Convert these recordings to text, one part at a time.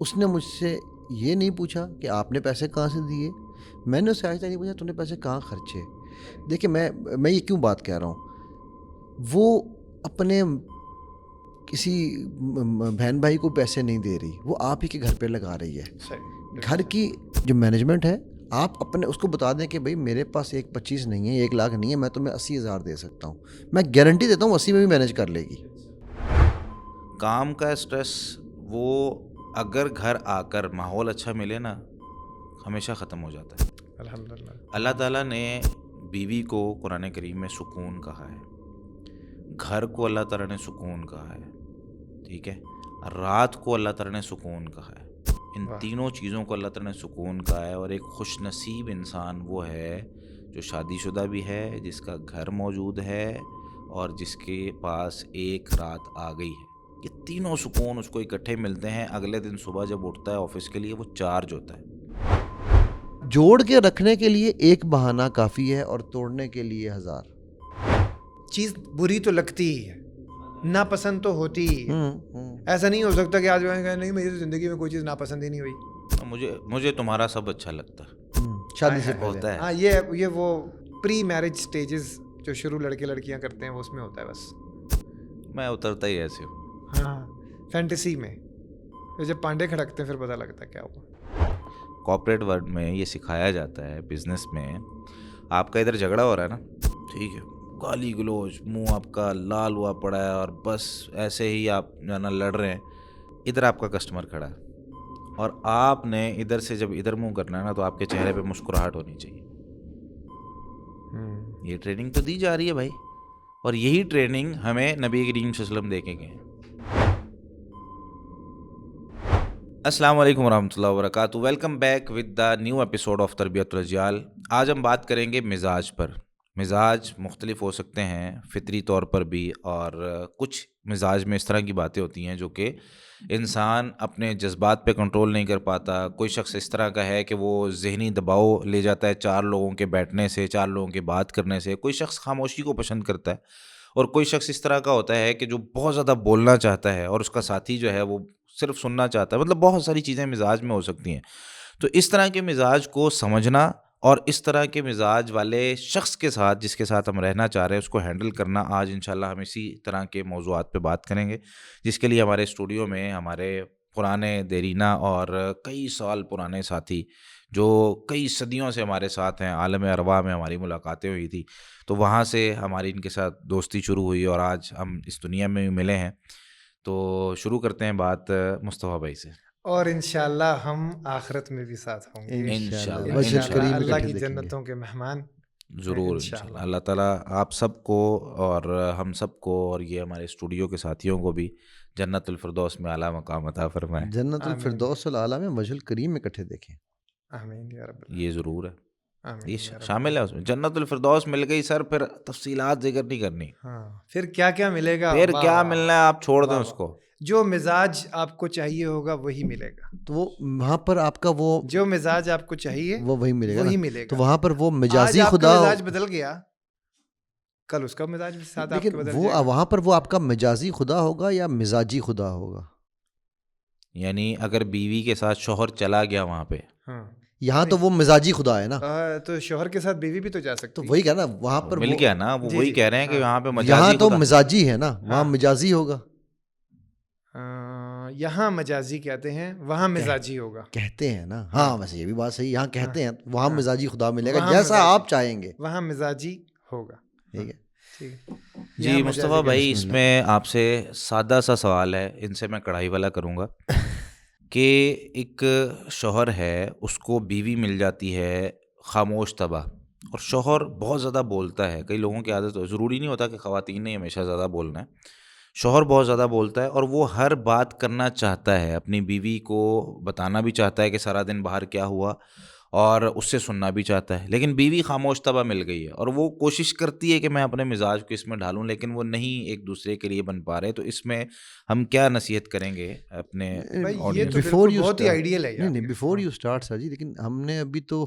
اس نے مجھ سے یہ نہیں پوچھا کہ آپ نے پیسے کہاں سے دیے. میں نے اس سے آج تک نہیں پوچھا تو نے پیسے کہاں خرچے. دیکھیں میں یہ کیوں بات کہہ رہا ہوں, وہ اپنے کسی بہن بھائی کو پیسے نہیں دے رہی, وہ آپ ہی کے گھر پہ لگا رہی ہے. گھر کی جو مینجمنٹ ہے, آپ اپنے اس کو بتا دیں کہ بھائی میرے پاس 1.25 نہیں ہے, 1 لاکھ نہیں ہے, میں تمہیں 80,000 دے سکتا ہوں, میں گارنٹی دیتا ہوں 80 میں بھی مینیج کر لے گی. کام کا اسٹریس وہ اگر گھر آ کر ماحول اچھا ملے نا, ہمیشہ ختم ہو جاتا ہے. الحمدللہ. اللہ تعالیٰ نے بیوی کو قرآن کریم میں سکون کہا ہے, گھر کو اللہ تعالیٰ نے سکون کہا ہے, ٹھیک ہے, رات کو اللہ تعالیٰ نے سکون کہا ہے. ان تینوں چیزوں کو اللہ تعالیٰ نے سکون کہا ہے. اور ایک خوش نصیب انسان وہ ہے جو شادی شدہ بھی ہے, جس کا گھر موجود ہے, اور جس کے پاس ایک رات آ گئی ہے. یہ تینوں سکون اس کو اکٹھے ملتے ہیں. اگلے دن صبح جب اٹھتا ہے آفس کے لیے, وہ چارج ہوتا ہے. جوڑ کے رکھنے کے لیے ایک بہانہ کافی ہے اور توڑنے کے لیے 1000. چیز بری تو لگتی ہی ہے, ناپسند تو ہوتی ہی ہے. ایسا نہیں ہو سکتا کہ آج میں کہا نہیں میری زندگی میں کوئی چیز ناپسند ہی نہیں ہوئی. مجھے تمہارا سب اچھا لگتا ہے, شادی سے پہلے ہوتا ہے. ہاں, یہ وہ پری میرج سٹیجز جو شروع لڑکے لڑکیاں کرتے ہیں وہ اس میں ہوتا ہے بس. میں اترتا ہی ایسے ہوں. ہاں, فینٹیسی میں جب پانڈے کھڑکتے ہیں پھر پتہ لگتا ہے کیا ہوا. کارپوریٹ ورلڈ میں یہ سکھایا جاتا ہے, بزنس میں آپ کا ادھر جھگڑا ہو رہا ہے نا, ٹھیک ہے, گالی گلوچ, منہ آپ کا لال ہوا پڑا ہے, اور بس ایسے ہی آپ جو نا لڑ رہے ہیں. ادھر آپ کا کسٹمر کھڑا ہے, اور آپ نے ادھر سے جب ادھر منہ کرنا ہے نا, تو آپ کے چہرے پہ مسکراہٹ ہونی چاہیے. یہ ٹریننگ تو دی جا رہی ہے بھائی, اور یہی ٹریننگ ہمیں نبی کریم صلی اللہ علیہ وسلم دے کے گئے ہیں. السلام علیکم ورحمۃ اللہ وبرکاتہ. Welcome back with the new episode of تربیت الاجیال. آج ہم بات کریں گے مزاج پر. مزاج مختلف ہو سکتے ہیں فطری طور پر بھی, اور کچھ مزاج میں اس طرح کی باتیں ہوتی ہیں جو کہ انسان اپنے جذبات پہ کنٹرول نہیں کر پاتا. کوئی شخص اس طرح کا ہے کہ وہ ذہنی دباؤ لے جاتا ہے 4 لوگوں کے بیٹھنے سے, 4 لوگوں کے بات کرنے سے. کوئی شخص خاموشی کو پسند کرتا ہے, اور کوئی شخص اس طرح کا ہوتا ہے کہ جو بہت زیادہ بولنا چاہتا ہے, اور اس کا ساتھی جو ہے وہ صرف سننا چاہتا ہے. مطلب بہت ساری چیزیں مزاج میں ہو سکتی ہیں. تو اس طرح کے مزاج کو سمجھنا, اور اس طرح کے مزاج والے شخص کے ساتھ جس کے ساتھ ہم رہنا چاہ رہے ہیں اس کو ہینڈل کرنا, آج انشاءاللہ ہم اسی طرح کے موضوعات پہ بات کریں گے, جس کے لیے ہمارے اسٹوڈیو میں ہمارے پرانے دیرینہ اور کئی سال پرانے ساتھی جو کئی صدیوں سے ہمارے ساتھ ہیں, عالم ارواح میں ہماری ملاقاتیں ہوئی تھی, تو وہاں سے ہماری ان کے ساتھ دوستی شروع ہوئی, اور آج ہم اس دنیا میں ملے ہیں. تو شروع کرتے ہیں بات مصطفیٰ بھائی سے, اور انشاءاللہ ہم آخرت میں بھی ساتھ ہوں گے انشاءاللہ. بشر کریم میں اللہ اکٹھے کی دیکھیں گے. جنتوں کے مہمان ضرور انشاءاللہ. اللہ تعالیٰ آپ سب کو اور ہم سب کو اور یہ ہمارے اسٹوڈیو کے ساتھیوں کو بھی جنت الفردوس میں اعلیٰ مقام عطا فرمائے. جنت الفردوس الاعلیٰ میں بشر کریم میں اکٹھے دیکھیں. آمین یا رب. یہ ضرور ہے, آمین یہ یا رب. شامل ہے اس میں. جنت الفردوس مل گئی سر, پھر تفصیلات ذکر نہیں کرنی. ہاں, پھر کیا کیا ملے گا, پھر کیا ملنا ہے آپ چھوڑ دیں اس کو. جو مزاج آپ کو چاہیے ہوگا وہی ملے گا. تو وہ وہاں پر آپ کا وہ جو مزاج آپ کو چاہیے وہ وہی ملے گا, وہی ملے گا. تو وہاں پر وہ مجازی آج آپ خدا کا مزاج بدل گیا, کل اس کا مزاج بھی ساتھ آپ کے لیکن بدل وہ جائے گا. وہاں پر وہ آپ کا مجازی خدا ہوگا یا مزاجی خدا ہوگا. یعنی اگر بیوی کے ساتھ شوہر چلا گیا وہاں پہ, ہاں, یہاں تو وہ مزاجی خدا ہے نا, تو شوہر کے ساتھ بیوی بھی تو جا سکتی. تو وہی کہنا وہاں پر مل گیا نا, وہ وہی کہہ رہے ہیں کہ یہاں پہ مجازی یہاں تو خدا, مزاجی ہے نا, وہاں مجازی ہوگا. یہاں مجازی کہتے ہیں, وہاں مزاجی ہوگا کہتے ہیں نا. ہاں ویسے یہ بھی بات صحیح, یہاں کہتے ہیں وہاں مزاجی خدا ملے گا وہاں جیسا آپ چاہیں گے. وہاں مزاجی ہوگا. ٹھیک ہے. جی مصطفیٰ بھائی, اس میں آپ سے سادہ سا سوال ہے, ان سے میں کڑھائی والا کروں گا کہ ایک شوہر ہے, اس کو بیوی مل جاتی ہے خاموش طبع, اور شوہر بہت زیادہ بولتا ہے. کئی لوگوں کی عادت, ضروری نہیں ہوتا کہ خواتین نے ہمیشہ زیادہ بولنا ہے, شوہر بہت زیادہ بولتا ہے, اور وہ ہر بات کرنا چاہتا ہے, اپنی بیوی کو بتانا بھی چاہتا ہے کہ سارا دن باہر کیا ہوا, اور اس سے سننا بھی چاہتا ہے. لیکن بیوی خاموش طبع مل گئی ہے, اور وہ کوشش کرتی ہے کہ میں اپنے مزاج کو اس میں ڈھالوں, لیکن وہ نہیں ایک دوسرے کے لیے بن پا رہے. تو اس میں ہم کیا نصیحت کریں گے اپنے یہ تو بالکل بہت ہی آئیڈیل ہے نہیں بفور یو اسٹارٹ سر جی, لیکن ہم نے ابھی تو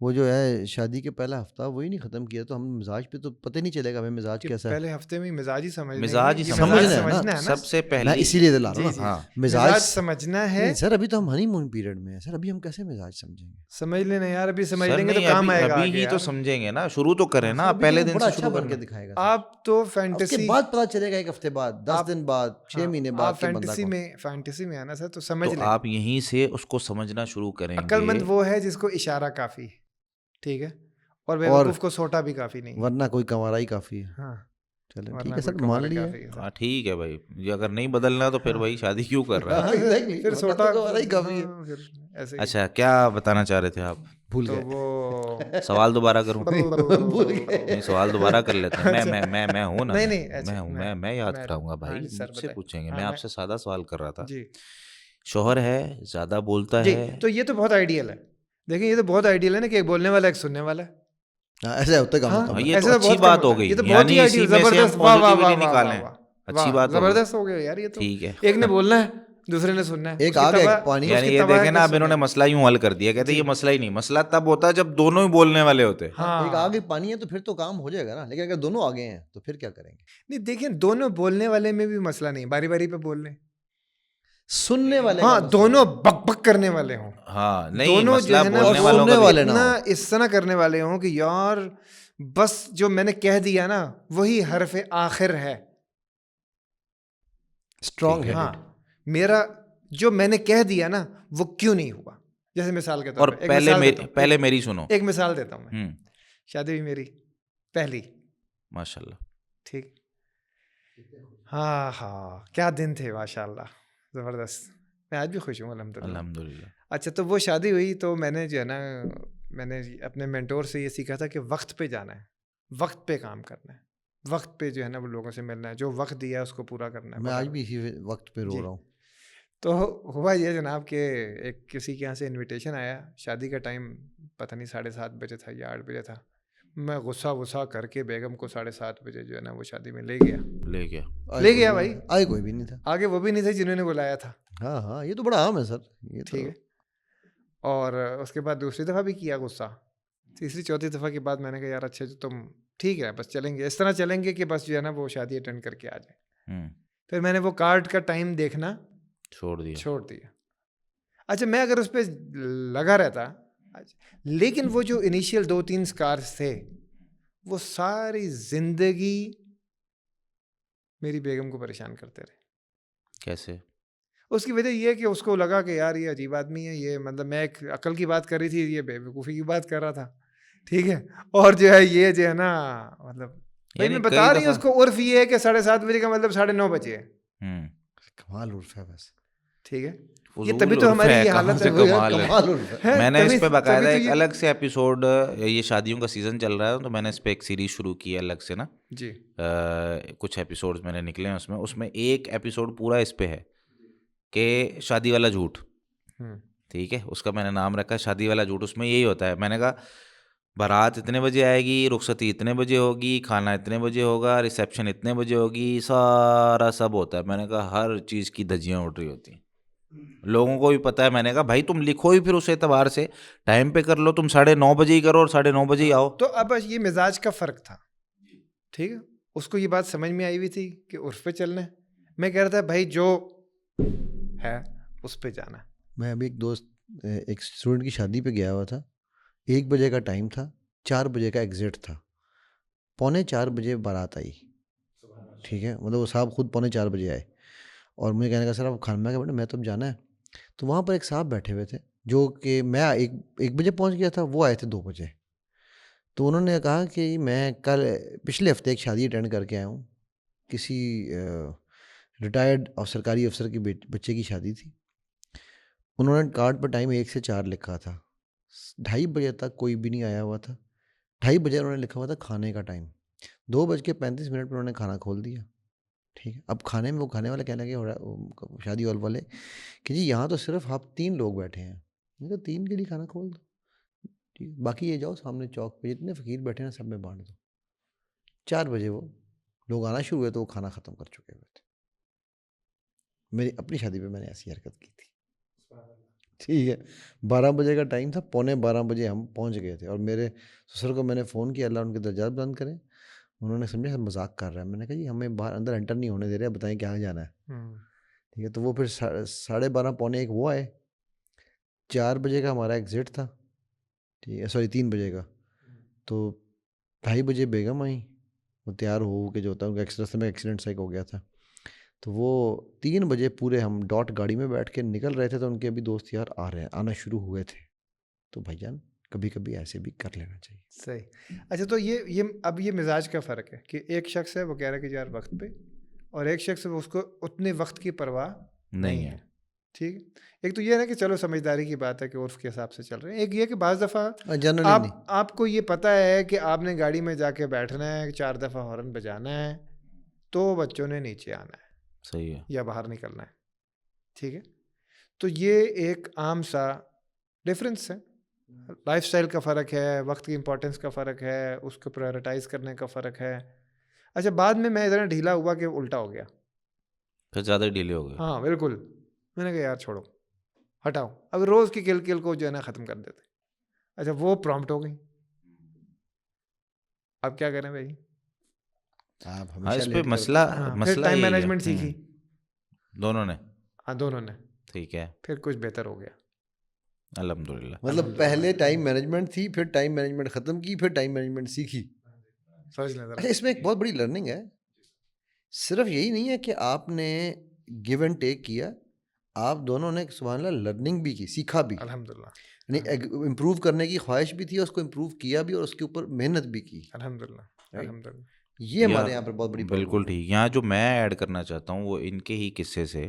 وہ جو ہے شادی کے پہلا ہفتہ وہی نہیں ختم کیا تو ہم مزاج پہ تو پتہ نہیں چلے گا ہمیں مزاج کہ کیسا ہے. پہلے ہفتے میں مزاج ہی سمجھنا مزاج ہی یہ سمجھنا ہے سمجھنا ہے نا. سب سے میں پہلی اسی لیے دلا رہا ہوں جی نا. ہاں مزاج سمجھنا ہے. نہیں سر ابھی تو ہم ہنی مون پیریڈ میں ہیں سر, ابھی ہم کیسے مزاج سمجھیں گے؟ سمجھ لینا یار, ابھی سمجھ سر لیں گے تو نہیں, کام آئے گا ابھی آگے ہی تو یار. سمجھیں گے نا, شروع تو کریں نا, ابھی پہلے تو دن بڑا سے اچھا شروع بن کے کرنا. دکھائے گا سر. آپ تو اس کے فینٹیسی, بعد پتہ چلے گا 1 ہفتے بعد, 10 دن بعد, 6 مہینے بعد آپ کہ بندہ فینٹیسی کون. میں فینٹیسی میں آنا سر تو سمجھ تو لیں. آپ یہیں سے اس کو سمجھنا شروع کریں عقل گے. مند وہ ہے جس کو اشارہ کافی ہے, ٹھیک ہے, اور اور بیوقوف کو سوٹا بھی کافی نہیں. ورنہ کوئی کنوارا ہی کافی ہے. ہاں چلیں ٹھیک ورنہ ہے کوئی سر, مان کمارے لیا. کافی ہے سر. ہاں ٹھیک ہے بھائی, یہ اگر نہیں بدلنا تو پھر وہی شادی کیوں کر رہا ہاں ہے. ایگزیکٹلی, پھر ورنہ سوٹا تو کنوارا ہی کافی ہے. ہاں, پھر ایسے ہی. اچھا کیا بتانا چاہ رہے تھے آپ؟ بھول تو گئے. وہ سوال دوبارہ کروں؟ بھول گئے. نہیں سوال دوبارہ کر لیتے ہیں. میں ہوں نا, نہیں اچھا میں ہوں, میں یاد کراؤں گا ہاں بھائی, جی سر مجھ سے بتائیں. پوچھیں گے. ہاں میں آپ سے سادہ سوال کر رہا تھا. جی شوہر ہے, زیادہ بولتا جی, ہے. تو یہ تو بہت آئیڈیل ہے. دیکھیں یہ تو بہت آئیڈیل ہے نا کہ ایک بولنے والا ایک سننے والا ہے. ایسے ہوتا کام ہاں ہوتا ہے. یہ ایسے تو تو اچھی بہت کم بات ہوتا ہو ہے. گئی, یہ تو بہت یعنی ہی اسی آئیڈیل, میں سے ہم زبردست, واہ واہ پازیٹیوٹی واہ نکالیں. واہ اچھی واہ, بات ہو گئی. زبردست ہو گیا یار. یہ تو ٹھیک ہے. ایک نے بولنا ہے, دوسرے نے سننا ہے. ایک آ گیا پانی. یعنی یہ دیکھیں نا, اب انہوں نے مسئلہ یوں حل کر دیا, کہتے جی. یہ مسئلہ ہی نہیں, مسئلہ تب ہوتا ہے جب دونوں ہی بولنے والے ہوتے. ایک آگے پانی ہے تو پھر تو کام ہو جائے گا نا, لیکن اگر دونوں آگے ہیں تو پھر کیا کریں گے؟ نہیں دیکھیں, دونوں بولنے والے میں بھی مسئلہ نہیں, باری باری پہ بول لیں. سننے والے ہاں دونوں بک بک کرنے والے ہوں. ہاں نہیں, دونوں مسئلہ جو ہے نا بولنے وہ والوں کا بھی والے نہ اتنا ہو. اس طرح کرنے والے ہوں کہ یار بس جو میں نے کہہ دیا نا وہی حرف آخر ہے. اسٹرانگ ہاں ہیڈڈ. میرا جو میں نے کہہ دیا نا وہ کیوں نہیں ہوا. جیسے مثال کے اور طور پہ ایک مثال دیتا ہوں, پہلے میری سنو. ایک مثال دیتا ہوں میں. ہوں, شادی ہوئی میری پہلی, ماشاء اللہ. ٹھیک, ہاں ہاں کیا دن تھے ماشاء اللہ, زبردست. میں آج بھی خوش ہوں الحمدللہ. الحمدللہ. اچھا تو وہ شادی ہوئی تو میں نے جو ہے نا, میں نے اپنے مینٹور سے یہ سیکھا تھا کہ وقت پہ جانا ہے, وقت پہ کام کرنا ہے, وقت پہ جو ہے نا وہ لوگوں سے ملنا ہے, جو وقت دیا ہے اس کو پورا کرنا ہے. میں آج بھی اسی وقت پہ رو رہا ہوں. تو ہوا یہ جناب کہ ایک کسی کے یہاں سے انویٹیشن آیا, شادی کا ٹائم پتہ نہیں 7:30 بجے تھا یا 8 بجے تھا. میں غصہ کر کے بیگم کو 7:30 بجے جو ہے نا وہ شادی میں لے گیا بھائی. آئے کوئی بھی نہیں تھا آگے وہ بھی نہیں تھے جنہوں نے بلایا تھا. ہاں یہ تو بڑا عام ہے سر, یہ ٹھیک ہے. اور اس کے بعد دوسری دفعہ بھی کیا غصہ, تیسری چوتھی دفعہ کے بعد میں نے کہا یار اچھا تم ٹھیک ہے بس چلیں گے, اس طرح چلیں گے کہ بس جو ہے نا وہ شادی اٹینڈ کر کے آ جائیں. پھر میں نے وہ کارڈ کا ٹائم دیکھنا چھوڑ دیا. اچھا میں اگر اس پہ لگا رہتا, لیکن وہ جو انیشیل 2-3 اسکارس تھے وہ ساری زندگی میری بیگم کو پریشان کرتے رہے. کیسے؟ اس کی وجہ یہ ہے کہ اس کو لگا کہ یار یہ عجیب آدمی ہے, یہ مطلب میں ایک عقل کی بات کر رہی تھی, یہ بے وقوفی کی بات کر رہا تھا, ٹھیک ہے. اور جو ہے یہ جو ہے نا مطلب بھائی میں بتا رہی ہوں اس کو عرف یہ ہے کہ 7:30 بجے کا مطلب 9:30 بجے ہے. کمال عرف ہے بس, ٹھیک ہے. یہ تبھی تو ہماری یہ حالت ہے. میں نے اس پہ باقاعدہ ایک الگ سے ایپیسوڈ, یہ شادیوں کا سیزن چل رہا ہے تو میں نے اس پہ ایک سیریز شروع کی ہے الگ سے نا جی. کچھ ایپیسوڈز میں نے نکلے ہیں اس میں ایک ایپیسوڈ پورا اس پہ ہے کہ شادی والا جھوٹ. ٹھیک ہے, اس کا میں نے نام رکھا ہے شادی والا جھوٹ. اس میں یہی ہوتا ہے, میں نے کہا بارات اتنے بجے آئے گی, رخصتی اتنے بجے ہوگی, کھانا اتنے بجے ہوگا, ریسیپشن اتنے بجے ہوگی, سارا سب ہوتا ہے. میں نے کہا ہر چیز کی دھجیاں اٹھ رہی ہوتی ہیں, لوگوں کو بھی پتہ ہے. میں نے کہا بھائی تم لکھو ہی پھر اس اعتبار سے, ٹائم پہ کر لو, تم 9:30 بجے ہی کرو اور 9:30 بجے ہی آؤ. تو اب یہ مزاج کا فرق تھا, ٹھیک ہے. اس کو یہ بات سمجھ میں آئی ہوئی تھی کہ عرف پہ چلنا ہے. میں کہہ رہا تھا بھائی جو ہے اس پہ جانا ہے. میں ابھی ایک دوست ایک اسٹوڈنٹ کی شادی پہ گیا ہوا تھا, 1 بجے کا ٹائم تھا, 4 بجے کا ایگزٹ تھا, 3:45 بجے بارات آئی. ٹھیک ہے, مطلب وہ صاحب خود 3:45 بجے آئے اور مجھے کہنے کا سر آپ کھانا میں بیٹھے, میں تو اب جانا ہے. تو وہاں پر ایک صاحب بیٹھے ہوئے تھے جو کہ میں 1 بجے پہنچ گیا تھا, وہ آئے تھے 2 بجے. تو انہوں نے کہا کہ میں پچھلے ہفتے ایک شادی اٹینڈ کر کے آیا ہوں, کسی ریٹائرڈ اور سرکاری افسر کی بچے کی شادی تھی. انہوں نے کارڈ پر ٹائم 1 سے 4 لکھا تھا, 2:30 بجے تک کوئی بھی نہیں آیا ہوا تھا. 2:30 بجے انہوں نے لکھا ہوا تھا کھانے کا ٹائم, 2:35 پر انہوں نے کھانا کھول دیا. ٹھیک ہے, اب کھانے میں وہ کھانے والے کہنے لگے شادی ہال والے کہ جی یہاں تو صرف آپ 3 لوگ بیٹھے ہیں, تو 3 کے لیے کھانا کھول دو, باقی یہ جاؤ سامنے چوک پہ جتنے فقیر بیٹھے ہیں سب میں بانٹ دو. 4 بجے وہ لوگ آنا شروع ہوئے تو وہ کھانا ختم کر چکے ہوئے تھے. میری اپنی شادی پہ میں نے ایسی حرکت کی تھی. ٹھیک ہے 12 بجے کا ٹائم تھا، 11:45 بجے ہم پہنچ گئے تھے، اور میرے سسر کو میں نے فون کیا اللہ ان کے درجات بلند کریں، انہوں نے سمجھا مذاق کر رہا ہے، میں نے کہا جی ہمیں باہر اندر انٹر نہیں ہونے دے رہے، بتائیں کہاں جانا ہے. ٹھیک ہے تو وہ پھر 12:30 پونے 1 وہ آئے. 4 بجے کا ہمارا ایگزٹ تھا، ٹھیک ہے 3 بجے کا، تو 2:30 بجے بیگم آئیں، وہ تیار ہو کے جو ہوتا ہے ان کا راستے میں ایکسیڈنٹ سا ایک ہو گیا تھا، تو وہ 3 بجے پورے ہم ڈاٹ گاڑی میں بیٹھ کے نکل رہے تھے، تو ان کے ابھی دوست یار آ رہے ہیں، آنا شروع ہوئے تھے. تو بھائی جان کبھی کبھی ایسے بھی کر لینا چاہیے. صحیح. اچھا تو یہ اب یہ مزاج کا فرق ہے کہ ایک شخص ہے وہ کہہ رہا ہے کہ یار وقت پہ، اور ایک شخص ہے اس کو اتنے وقت کی پرواہ نہیں ہے. ٹھیک ہے. ایک تو یہ ہے کہ چلو سمجھداری کی بات ہے کہ عرف کے حساب سے چل رہے ہیں. ایک یہ کہ بعض دفعہ جنرلی نہیں، آپ کو یہ پتہ ہے کہ آپ نے گاڑی میں جا کے بیٹھنا ہے، 4 دفعہ ہارن بجانا ہے، تو بچوں نے نیچے آنا ہے، صحیح ہے، یا باہر نکلنا ہے. ٹھیک ہے. تو یہ ایک عام سا ڈفرینس ہے، لائف سٹائل کا فرق ہے، وقت کی امپورٹنس کا فرق ہے، اس کو پرائرٹائز کرنے کا فرق ہے. اچھا بعد میں اتنا ڈھیلا ہوا کہ الٹا ہو گیا، پھر زیادہ ڈیلے ہو گئے. ہاں بالکل. میں نے کہا یار چھوڑو ہٹاؤ، اب روز کی کل کل کو جو ہے نا ختم کر دیتے. اچھا وہ پرومپٹ ہو گئی، اب کیا کریں بھائی؟ آپ ہاں ہمیشہ اس پہ لیٹ پھر ٹائم مینجمنٹ سیکھی دونوں نے. ہاں دونوں نے. ٹھیک ہے پھر کچھ بہتر ہو گیا الحمدللہ. مطلب پہلے ٹائم مینجمنٹ تھی، پھر ٹائم مینجمنٹ ختم کی، پھر ٹائم مینجمنٹ سیکھی. سوچ لیں ذرا. اچھا اس میں ایک بہت بڑی لرننگ ہے، صرف یہی نہیں ہے کہ آپ نے گیو اینڈ ٹیک کیا، آپ دونوں نے سبحان اللہ لرننگ بھی کی، سیکھا بھی، الحمدللہ. یعنی امپروو کرنے کی خواہش بھی تھی، اور اس کو امپروو کیا بھی، اور اس کے اوپر محنت بھی کی. الحمدللہ. الحمدللہ. یہ ہمارے یہاں پر بہت بڑی پرابلم بالکل ہے. ٹھیک. یہاں جو میں ایڈ کرنا چاہتا ہوں وہ ان کے ہی قصے سے،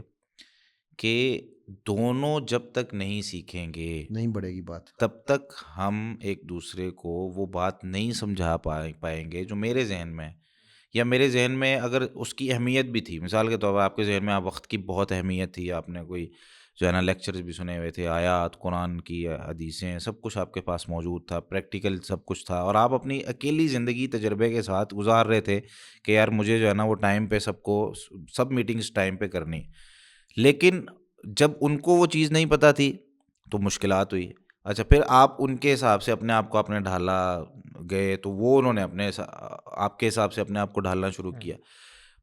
کہ دونوں جب تک نہیں سیکھیں گے نہیں بڑھے گی بات. تب تک ہم ایک دوسرے کو وہ بات نہیں سمجھا پائیں گے جو میرے ذہن میں، یا میرے ذہن میں اگر اس کی اہمیت بھی تھی. مثال کے طور پر آپ کے ذہن میں آپ وقت کی بہت اہمیت تھی، آپ نے کوئی جو ہے نا لیکچرز بھی سنے ہوئے تھے، آیات قرآن کی، حدیثیں، سب کچھ آپ کے پاس موجود تھا، پریکٹیکل سب کچھ تھا، اور آپ اپنی اکیلی زندگی تجربے کے ساتھ گزار رہے تھے کہ یار مجھے جو ہے نا وہ ٹائم پہ سب میٹنگز ٹائم پہ کرنی. لیکن جب ان کو وہ چیز نہیں پتہ تھی تو مشکلات ہوئی. اچھا پھر آپ ان کے حساب سے اپنے آپ کو اپنے ڈھالا گئے، تو وہ انہوں نے آپ کے حساب سے اپنے آپ کو ڈھالنا شروع کیا.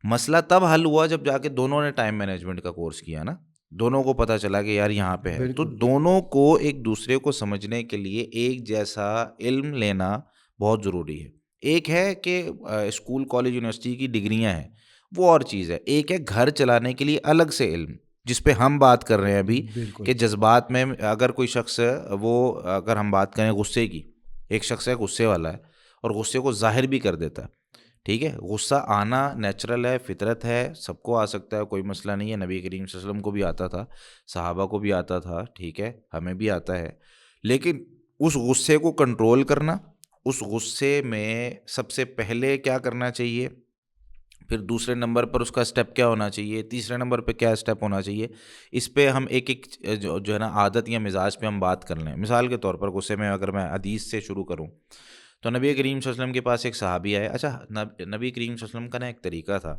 مسئلہ تب حل ہوا جب جا کے دونوں نے ٹائم مینجمنٹ کا کورس کیا نا، دونوں کو پتہ چلا کہ یار یہاں پہ ہے. تو دونوں کو ایک دوسرے کو سمجھنے کے لیے ایک جیسا علم لینا بہت ضروری ہے. ایک ہے کہ اسکول کالج یونیورسٹی کی ڈگریاں ہیں، وہ اور چیز ہے. ایک ہے گھر چلانے کے لیے الگ سے علم، جس پہ ہم بات کر رہے ہیں ابھی، کہ جذبات میں اگر کوئی شخص اگر ہم بات کریں غصے کی، ایک شخص ہے غصے والا ہے اور غصے کو ظاہر بھی کر دیتا ہے. ٹھیک ہے، غصہ آنا نیچرل ہے، فطرت ہے، سب کو آ سکتا ہے، کوئی مسئلہ نہیں ہے. نبی کریم صلی اللہ علیہ وسلم کو بھی آتا تھا، صحابہ کو بھی آتا تھا، ٹھیک ہے، ہمیں بھی آتا ہے. لیکن اس غصے کو کنٹرول کرنا، اس غصے میں سب سے پہلے کیا کرنا چاہیے، پھر دوسرے نمبر پر اس کا اسٹیپ کیا ہونا چاہیے، تیسرے نمبر پہ کیا اسٹیپ ہونا چاہیے، اس پہ ہم ایک جو ہے نا عادت یا مزاج پہ ہم بات کر لیں. مثال کے طور پر غصے میں اگر میں حدیث سے شروع کروں تو نبی کریم صلی اللہ علیہ وسلم کے پاس ایک صحابی آئے. اچھا نبی کریم صلی اللہ علیہ وسلم کا نا ایک طریقہ تھا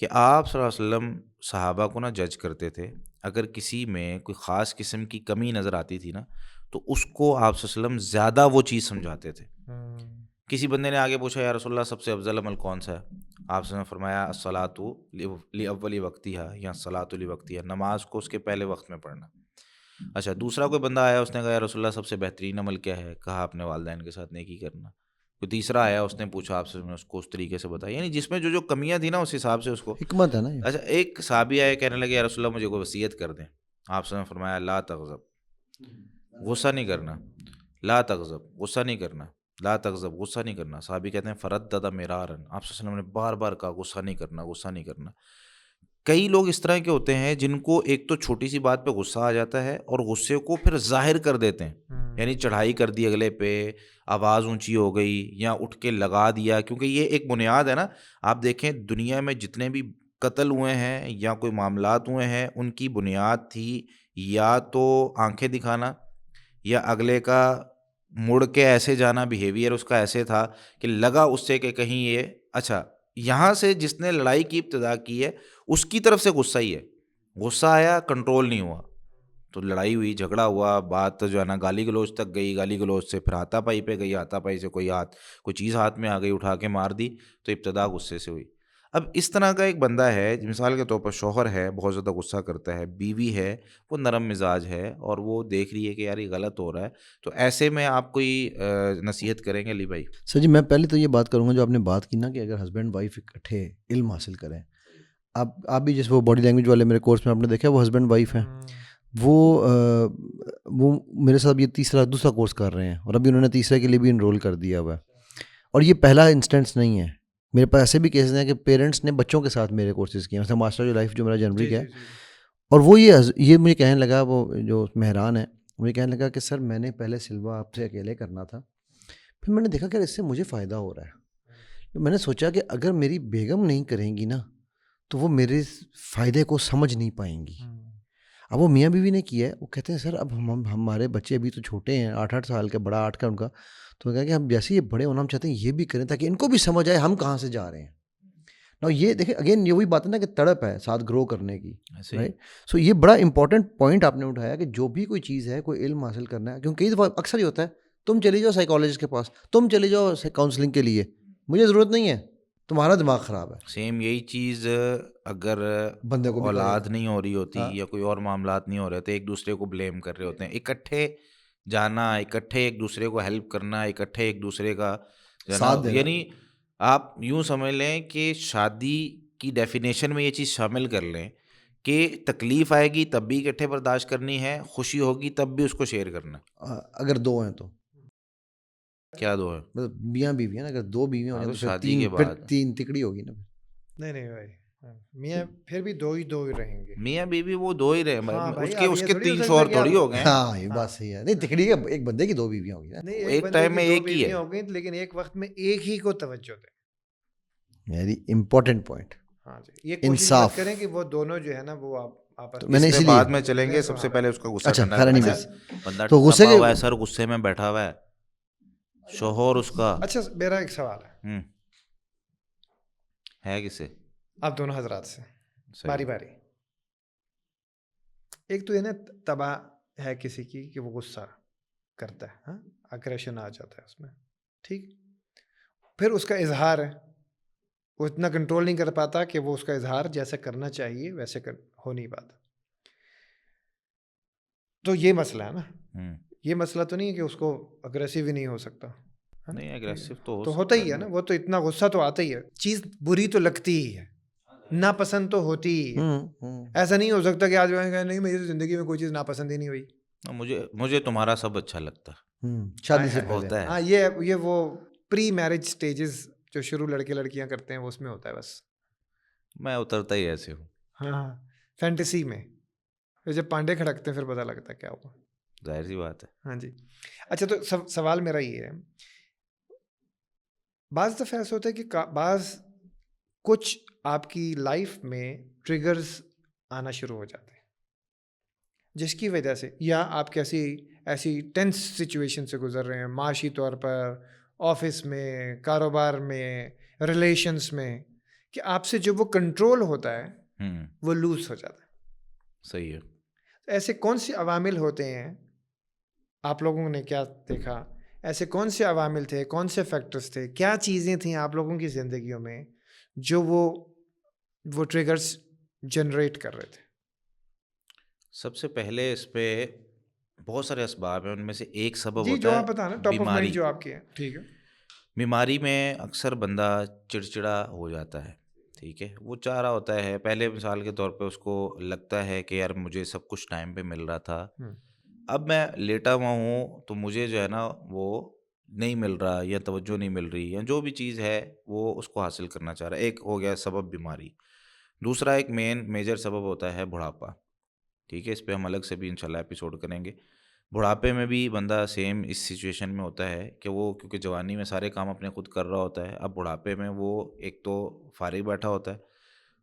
کہ آپ صلی اللہ علیہ وسلم صحابہ کو نا جج کرتے تھے. اگر کسی میں کوئی خاص قسم کی کمی نظر آتی تھی نا تو اس کو آپ صلی اللہ علیہ وسلم زیادہ وہ چیز سمجھاتے تھے. کسی بندے نے آگے پوچھا یا رسول اللہ سب سے افضل عمل کون سا ہے، آپ سے نے فرمایا الصلاۃ لاول وقتہا، یا الصلاۃ لوقتہا، نماز کو اس کے پہلے وقت میں پڑھنا. اچھا دوسرا کوئی بندہ آیا، اس نے کہا یا رسول اللہ سب سے بہترین عمل کیا ہے، کہا اپنے والدین کے ساتھ نیکی کرنا. کوئی تیسرا آیا، اس نے پوچھا آپ سے، میں اس کو اس طریقے سے بتایا، یعنی جس میں جو کمیاں تھیں نا اس حساب سے اس کو حکمت ہے نا یہ. اچھا ایک صحابی آئے، کہنے لگے یا رسول اللہ مجھے کوئی وصیت کر دیں. آپ سے نے فرمایا لا تغضب، غصہ نہیں کرنا، لا تغضب، غصہ نہیں کرنا، لا تغضب، غصہ نہیں کرنا. صحابی کہتے ہیں فردد مرارا، آپ صلی اللہ علیہ وسلم نے بار بار کہا غصہ نہیں کرنا، غصہ نہیں کرنا. کئی لوگ اس طرح کے ہوتے ہیں جن کو ایک تو چھوٹی سی بات پہ غصہ آ جاتا ہے اور غصے کو پھر ظاہر کر دیتے ہیں، یعنی چڑھائی کر دی اگلے پہ، آواز اونچی ہو گئی یا اٹھ کے لگا دیا. کیونکہ یہ ایک بنیاد ہے نا، آپ دیکھیں دنیا میں جتنے بھی قتل ہوئے ہیں یا کوئی معاملات ہوئے ہیں ان کی بنیاد تھی یا تو آنکھیں دکھانا، یا اگلے کا مڑ کے ایسے جانا، بیہیویئر اس کا ایسے تھا کہ لگا اس سے کہ کہیں یہ اچھا. یہاں سے جس نے لڑائی کی ابتدا کی ہے اس کی طرف سے غصہ ہی ہے، غصہ آیا کنٹرول نہیں ہوا، تو لڑائی ہوئی, جھگڑا ہوا, بات جو ہے نا گالی گلوچ تک گئی, گالی گلوچ سے پھر ہاتھا پائی پہ گئی, ہاتھا پائی سے کوئی چیز ہاتھ میں آ گئی, اٹھا کے مار دی. تو ابتدا غصے سے ہوئی. اب اس طرح کا ایک بندہ ہے, مثال کے طور پر شوہر ہے, بہت زیادہ غصہ کرتا ہے, بیوی ہے وہ نرم مزاج ہے اور وہ دیکھ رہی ہے کہ یار یہ غلط ہو رہا ہے, تو ایسے میں آپ کوئی نصیحت کریں گے علی بھائی؟ سر جی میں پہلے تو یہ بات کروں گا جو آپ نے بات کی نا کہ اگر ہسبینڈ وائف اکٹھے علم حاصل کریں, آپ بھی جیسے وہ باڈی لینگویج والے میرے کورس میں آپ نے دیکھا وہ ہسبینڈ وائف ہیں, وہ میرے ساتھ یہ دوسرا کورس کر رہے ہیں اور ابھی انہوں نے تیسرے کے لیے بھی انرول کر دیا ہوا ہے. اور یہ پہلا انسٹنس نہیں ہے, میرے پاس ایسے بھی کیسز ہیں کہ پیرنٹس نے بچوں کے ساتھ میرے کورسز کیے ہیں, مثلا ماسٹر جو لائف جو میرا جنوری کا ہے, اور وہ یہ مجھے کہنے لگا, وہ جو مہران ہے مجھے کہنے لگا کہ سر میں نے پہلے سلوا آپ سے اکیلے کرنا تھا, پھر میں نے دیکھا کہ اس سے مجھے فائدہ ہو رہا ہے. میں نے سوچا کہ اگر میری بیگم نہیں کریں گی نا تو وہ میرے فائدے کو سمجھ نہیں پائیں گی. اب وہ میاں بیوی نے کیا ہے, وہ کہتے ہیں سر اب ہمارے بچے ابھی تو چھوٹے ہیں, 8 سال کے, بڑا 8 کا ان کا, تو کہا کہ ہم جیسے یہ بڑے ہونا ہم چاہتے ہیں یہ بھی کریں تاکہ ان کو بھی سمجھ آئے ہم کہاں سے جا رہے ہیں. نا یہ دیکھیں اگین یہ وہی بات ہے نا کہ تڑپ ہے ساتھ گرو کرنے کی, رائٹ. سو یہ بڑا امپورٹنٹ پوائنٹ آپ نے اٹھایا کہ جو بھی کوئی چیز ہے, کوئی علم حاصل کرنا ہے, کیونکہ کئی دفعہ اکثر ہی ہوتا ہے تم چلی جاؤ سائیکالوجسٹ کے پاس, تم چلی جاؤ کاؤنسلنگ کے لیے, مجھے ضرورت نہیں ہے, تمہارا دماغ خراب ہے. سیم یہی چیز اگر بندے کو اولاد نہیں ہو رہی ہوتی یا کوئی اور معاملات نہیں ہو رہے تو ایک دوسرے کو بلیم کر رہے ہوتے ہیں. اکٹھے جانا, اکٹھے ایک دوسرے کو ہیلپ کرنا, اکٹھے ایک دوسرے کا ساتھ دینا, یعنی آپ یوں سمجھ لیں کہ شادی کی ڈیفینیشن میں یہ چیز شامل کر لیں کہ تکلیف آئے گی تب بھی اکٹھے برداشت کرنی ہے, خوشی ہوگی تب بھی اس کو شیئر کرنا. اگر 2 ہیں تو کیا 2 ہیں؟ مطلب میاں بیوی ہیں نا, اگر 2 بیوی ہوں تو تو شادی کے پھر بعد 3 تکڑی ہوگی نا. نہیں بھائی, میاں پھر بھی دو ہی رہیں گے. میاں بیوی وہ 2 ہی رہے, اس کے 3 ہو شوہر سکتا تھوڑی ہو گئے. ہاں یہ بات صحیح ہے, نہیں تکڑی کا ایک بندے کی 2 بیویاں ہوگی نا, نہیں ایک ٹائم میں ایک ہی ہے, ہو گئی لیکن ایک وقت میں ایک ہی کو توجہ دیں. Very important point. ہاں جی, یہ کوشش کریں کہ وہ دونوں جو ہے نا وہ آپس میں نے اس اسی پہ بعد لیے میں چلیں گے. سب سے پہلے اس کا غصہ اچھا ٹھنڈا خیر نہیں کرنا بس ہے. بندہ تو غصے تپا کے ہوا ہے سر, غصے میں بیٹھا ہوا ہے, شوہر اس کا. اچھا میرا ایک سوال ہے کس سے؟ آپ دونوں حضرات سے باری باری. ایک تو یہ نا تباہ ہے کسی کی کہ وہ غصہ کرتا ہے, اگریشن آ جاتا ہے اس میں, ٹھیک, پھر اس کا اظہار ہے, وہ اتنا کنٹرول نہیں کر پاتا کہ وہ اس کا اظہار جیسے کرنا چاہیے ویسے ہو نہیں پاتا. تو یہ مسئلہ ہے نا, یہ مسئلہ تو نہیں ہے کہ اس کو اگریسو ہی نہیں ہو سکتا. نہیں اگریسو تو ہوتا ہی ہے نا, وہ تو اتنا غصہ تو آتا ہی ہے, چیز بری تو لگتی ہی ہے, ناپسند تو ہوتی ہی ہے. ایسا نہیں ہو سکتا کہ آج نہیں میری زندگی میں کوئی چیز ناپسند ہی نہیں ہوئی. مجھے تمہارا سب اچھا لگتا شادی سے ہوتا ہے. ہاں یہ وہ پری میرج سٹیجز جو شروع لڑکے لڑکیاں کرتے ہیں وہ اس میں ہوتا ہے بس. میں اترتا ہی ایسے ہوں. ہاں فینٹیسی میں, پھر جب پانڈے کھڑکتے ہیں پھر پتہ لگتا ہے کیا ہوا. ظاہر سی بات ہے. ہاں جی. اچھا تو سوال میرا یہ ہے, بعض دفعہ ایسا ہوتا ہے کہ بعض کچھ آپ کی لائف میں ٹریگرز آنا شروع ہو جاتے ہیں جس کی وجہ سے, یا آپ کیسی ایسی ٹینس سچویشن سے گزر رہے ہیں معاشی طور پر, آفس میں, کاروبار میں, ریلیشنس میں, کہ آپ سے جو وہ کنٹرول ہوتا ہے وہ لوز ہو جاتا ہے. صحیح ہے. ایسے کون سے عوامل ہوتے ہیں, آپ لوگوں نے کیا دیکھا, ایسے کون سے عوامل تھے, کون سے فیکٹرز تھے, کیا چیزیں تھیں آپ لوگوں کی زندگیوں میں جو وہ ٹریگرز جنریٹ کر رہے تھے؟ سب سے پہلے اس پہ بہت سارے اسباب ہیں, ان میں سے ایک سبب جی ہوتا جو ہے آپ بتانا ٹاپ آف مائنڈ جو آپ کے ہیں. ٹھیک ہے. بیماری میں اکثر بندہ چڑچڑا ہو جاتا ہے, ٹھیک ہے, وہ چاہ رہا ہوتا ہے, پہلے مثال کے طور پہ اس کو لگتا ہے کہ یار مجھے سب کچھ ٹائم پہ مل رہا تھا, اب میں لیٹا ہوا ہوں تو مجھے جو ہے نا وہ نہیں مل رہا یا توجہ نہیں مل رہی, یا جو بھی چیز ہے وہ اس کو حاصل کرنا چاہ رہا ہے. ایک ہو گیا سبب بیماری. دوسرا ایک میجر سبب ہوتا ہے بڑھاپا, ٹھیک ہے, اس پہ ہم الگ سے بھی انشاءاللہ ایپیسوڈ کریں گے. بڑھاپے میں بھی بندہ سیم اس سچویشن میں ہوتا ہے کہ وہ کیونکہ جوانی میں سارے کام اپنے خود کر رہا ہوتا ہے, اب بڑھاپے میں وہ ایک تو فارغ بیٹھا ہوتا ہے,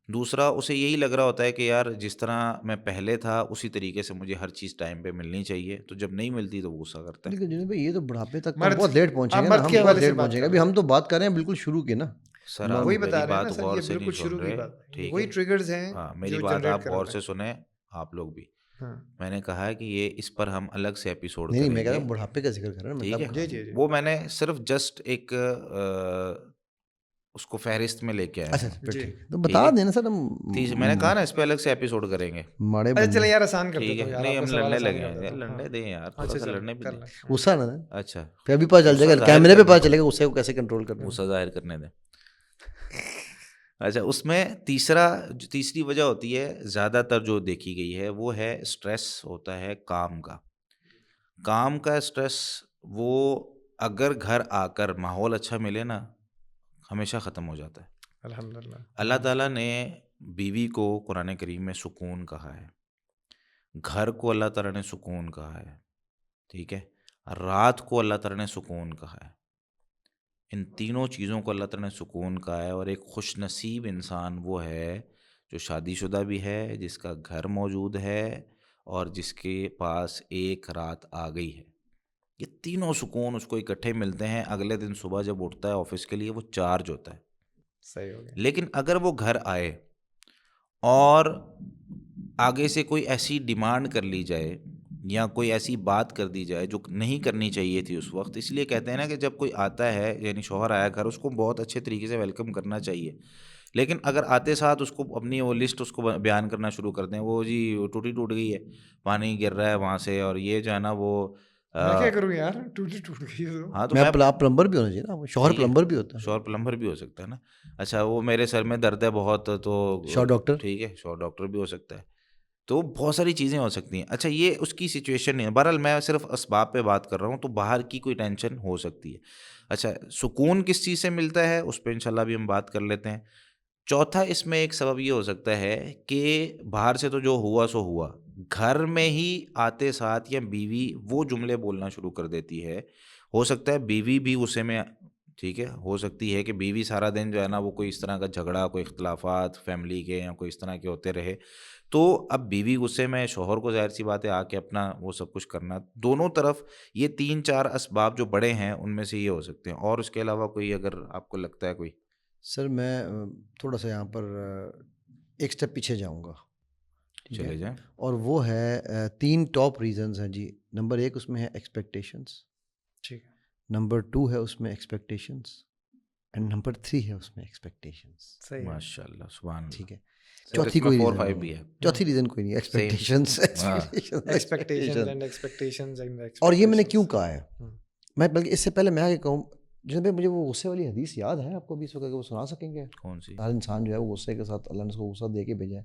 دوسرا اسے یہی لگ رہا ہوتا ہے کہ یار جس طرح میں پہلے تھا اسی طریقے سے مجھے ہر چیز ٹائم پہ ملنی چاہیے, تو جب نہیں ملتی تو وہ غصہ کرتا ہے. لیکن جنید بھائی یہ تو بڑھاپے تک بہت لیٹ پہنچیں گے نا, ہم بہت لیٹ پہنچیں گے, ابھی ہم تو بات کر رہے ہیں بالکل شروع کے نا. سر آپ وہی میری بتا رہے ہیں نا بات سر, غور یہ سے نہیں بالکل سن شروع کی رہے, بات, ٹھیک وہی ہے, ٹریگرز ہیں. ہاں میری بات آپ غور سے سنیں, آپ لوگ بھی. ہاں میں نے کہا کہ یہ اس پر ہم الگ سے ایپیسوڈ نہیں کریں میں کہہ رہا گے. ہوں بڑھاپے کا ذکر کر رہا ہوں ٹھیک ہے, جی جی جی وہ میں نے صرف جسٹ ایک اس کو فہرست میں لے کے آیا اچھا ہوں. پھر جی. ٹھیک تو ٹھیک بتا ہے, دینا سر. میں نے کہا نا اس پہ الگ سے ایپیسوڈ کریں گے. ماڑے اچھا بندے چلے یار آسان کر ٹھیک دیتا ہوں ہے, یار, نہیں آپ کا ہم سوال لڑنے آسان لگے کر ہیں, دیتا ہوں. لڑنے دیں یار, تھوڑا اچھا سا چلو لڑنے بھی کر دیں. لیں. غصہ نہ ہے, اچھا, پھر ابھی پتہ چل جائے غصہ گا, ظاہر کیمرے پہ کرنے پتہ دیں. چلے گا غصے کو کیسے کنٹرول کرنا ہے. غصہ ظاہر کرنے دیں. اچھا, اس میں تیسری وجہ ہوتی ہے زیادہ تر جو دیکھی گئی ہے, وہ ہے اسٹریس ہوتا ہے کام کا. کام کا اسٹریس وہ اگر گھر آ کر ماحول اچھا ملے نا, ہمیشہ ختم ہو جاتا ہے. الحمدللہ. اللہ تعالیٰ نے بیوی کو قرآن کریم میں سکون کہا ہے, گھر کو اللہ تعالیٰ نے سکون کہا ہے, ٹھیک ہے, رات کو اللہ تعالیٰ نے سکون کہا ہے. ان تینوں چیزوں کو اللہ تعالیٰ نے سکون کہا ہے. اور ایک خوش نصیب انسان وہ ہے جو شادی شدہ بھی ہے, جس کا گھر موجود ہے, اور جس کے پاس ایک رات آ گئی ہے. یہ تینوں سکون اس کو اکٹھے ملتے ہیں. اگلے دن صبح جب اٹھتا ہے آفس کے لیے, وہ چارج ہوتا ہے. صحیح ہو گیا. لیکن اگر وہ گھر آئے اور آگے سے کوئی ایسی ڈیمانڈ کر لی جائے یا کوئی ایسی بات کر دی جائے جو نہیں کرنی چاہیے تھی اس وقت, اس لیے کہتے ہیں نا کہ جب کوئی آتا ہے, یعنی شوہر آیا گھر, اس کو بہت اچھے طریقے سے ویلکم کرنا چاہیے. لیکن اگر آتے ساتھ اس کو اپنی وہ لسٹ اس کو بیان کرنا شروع کر دیں, وہ جی ٹوٹی ٹوٹ گئی ہے, پانی گر رہا ہے وہاں سے, اور یہ جو ہے نا وہ میں کیا کروں یار, ٹوٹ گئی تو. ہاں تو میں پلمبر بھی ہونا چاہیے نا, شوہر پلمبر بھی ہوتا ہے. شوہر پلمبر بھی ہو سکتا ہے نا. اچھا, وہ میرے سر میں درد ہے بہت, تو شوہر ڈاکٹر. ٹھیک ہے, شوہر ڈاکٹر بھی ہو سکتا ہے. تو بہت ساری چیزیں ہو سکتی ہیں. اچھا, یہ اس کی سچویشن نہیں ہے. بہرحال میں صرف اسباب پہ بات کر رہا ہوں, تو باہر کی کوئی ٹینشن ہو سکتی ہے. اچھا, سکون کس چیز سے ملتا ہے اس پہ انشاءاللہ بھی ہم بات کر لیتے ہیں. چوتھا اس میں ایک سبب یہ ہو سکتا ہے کہ باہر سے تو جو ہوا سو ہوا, گھر میں ہی آتے ساتھ یا بیوی وہ جملے بولنا شروع کر دیتی ہے. ہو سکتا ہے بیوی بھی غصے میں, ٹھیک ہے, ہو سکتی ہے کہ بیوی سارا دن جو ہے نا وہ کوئی اس طرح کا جھگڑا, کوئی اختلافات فیملی کے یا کوئی اس طرح کے ہوتے رہے, تو اب بیوی غصے میں, شوہر کو ظاہر سی بات ہے آ کے اپنا وہ سب کچھ کرنا. دونوں طرف یہ 3-4 اسباب جو بڑے ہیں ان میں سے یہ ہو سکتے ہیں. اور اس کے علاوہ کوئی اگر آپ کو لگتا ہے کوئی. سر میں تھوڑا سا یہاں پر ایک سٹیپ پیچھے جاؤں گا, چلے جائیں. اور وہ ہے 3 ٹاپ ریزنز ہیں جی. نمبر 1 اس میں ہے ایکسپیکٹیشنس, ٹھیک ہے. نمبر 2 ہے اس میں ایکسپیکٹیشنس, اینڈ نمبر 3 ہے اس میں ایکسپیکٹیشنس. صحیح ہے. ماشاء اللہ, سبحان اللہ. ٹھیک ہے, چوتھی کوئی 4-5 بھی ہے. چوتھی ریزن کوئی نہیں, ایکسپیکٹیشنس. اور یہ میں نے کیوں کہا ہے, میں بلکہ اس سے پہلے میں آگے کہوں, جیسے بھائی مجھے وہ غصے والی حدیث یاد ہے آپ کو بھی اس وقت, وہ سنا سکیں گے؟ کون سی؟ ہر انسان جو ہے وہ غصے کے ساتھ اللہ نے اس کو غصہ دے کے بھیجا ہے,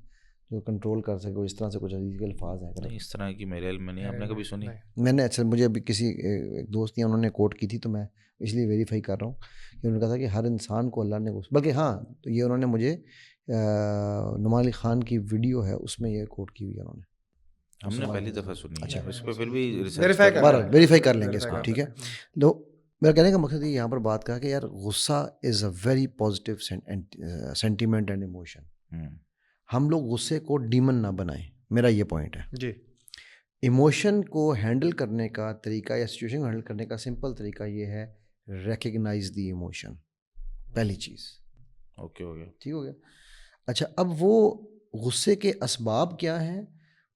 جو کنٹرول کر سکے, وہ اس طرح سے کچھ حدیث کے الفاظ ہیں. نہیں, اس طرح کی میرے علم میں نہیں. آپ نے کبھی سنی؟ میں نے اچھا, مجھے ابھی کسی ایک دوست ہیں, انہوں نے کوٹ کی تھی, تو میں اس لیے ویریفائی کر رہا ہوں کہ انہوں نے کہا تھا کہ ہر انسان کو اللہ نے غصہ, بلکہ ہاں تو یہ انہوں نے مجھے نعمان علی خان کی ویڈیو ہے اس میں یہ کوٹ کی ہوئی ہے انہوں نے. ہم نے پہلی دفعہ سنی اچھا, ہے, اس پہ پھر بھی ویریفائی کر لیں گے اس کو, ٹھیک ہے. لو, میرا کہنے کا مقصد یہاں پر بات کہا کہ یار غصہ is a very positive sentiment and emotion. ہم لوگ غصے کو ڈیمن نہ بنائیں, میرا یہ پوائنٹ ہے. جی. ایموشن کو ہینڈل کرنے کا طریقہ یا سچویشن کو ہینڈل کرنے کا سمپل طریقہ یہ ہے, ریکگنائز دی ایموشن, پہلی چیز. اوکے ہو گیا, ٹھیک ہو گیا. اچھا, اب وہ غصے کے اسباب کیا ہیں؟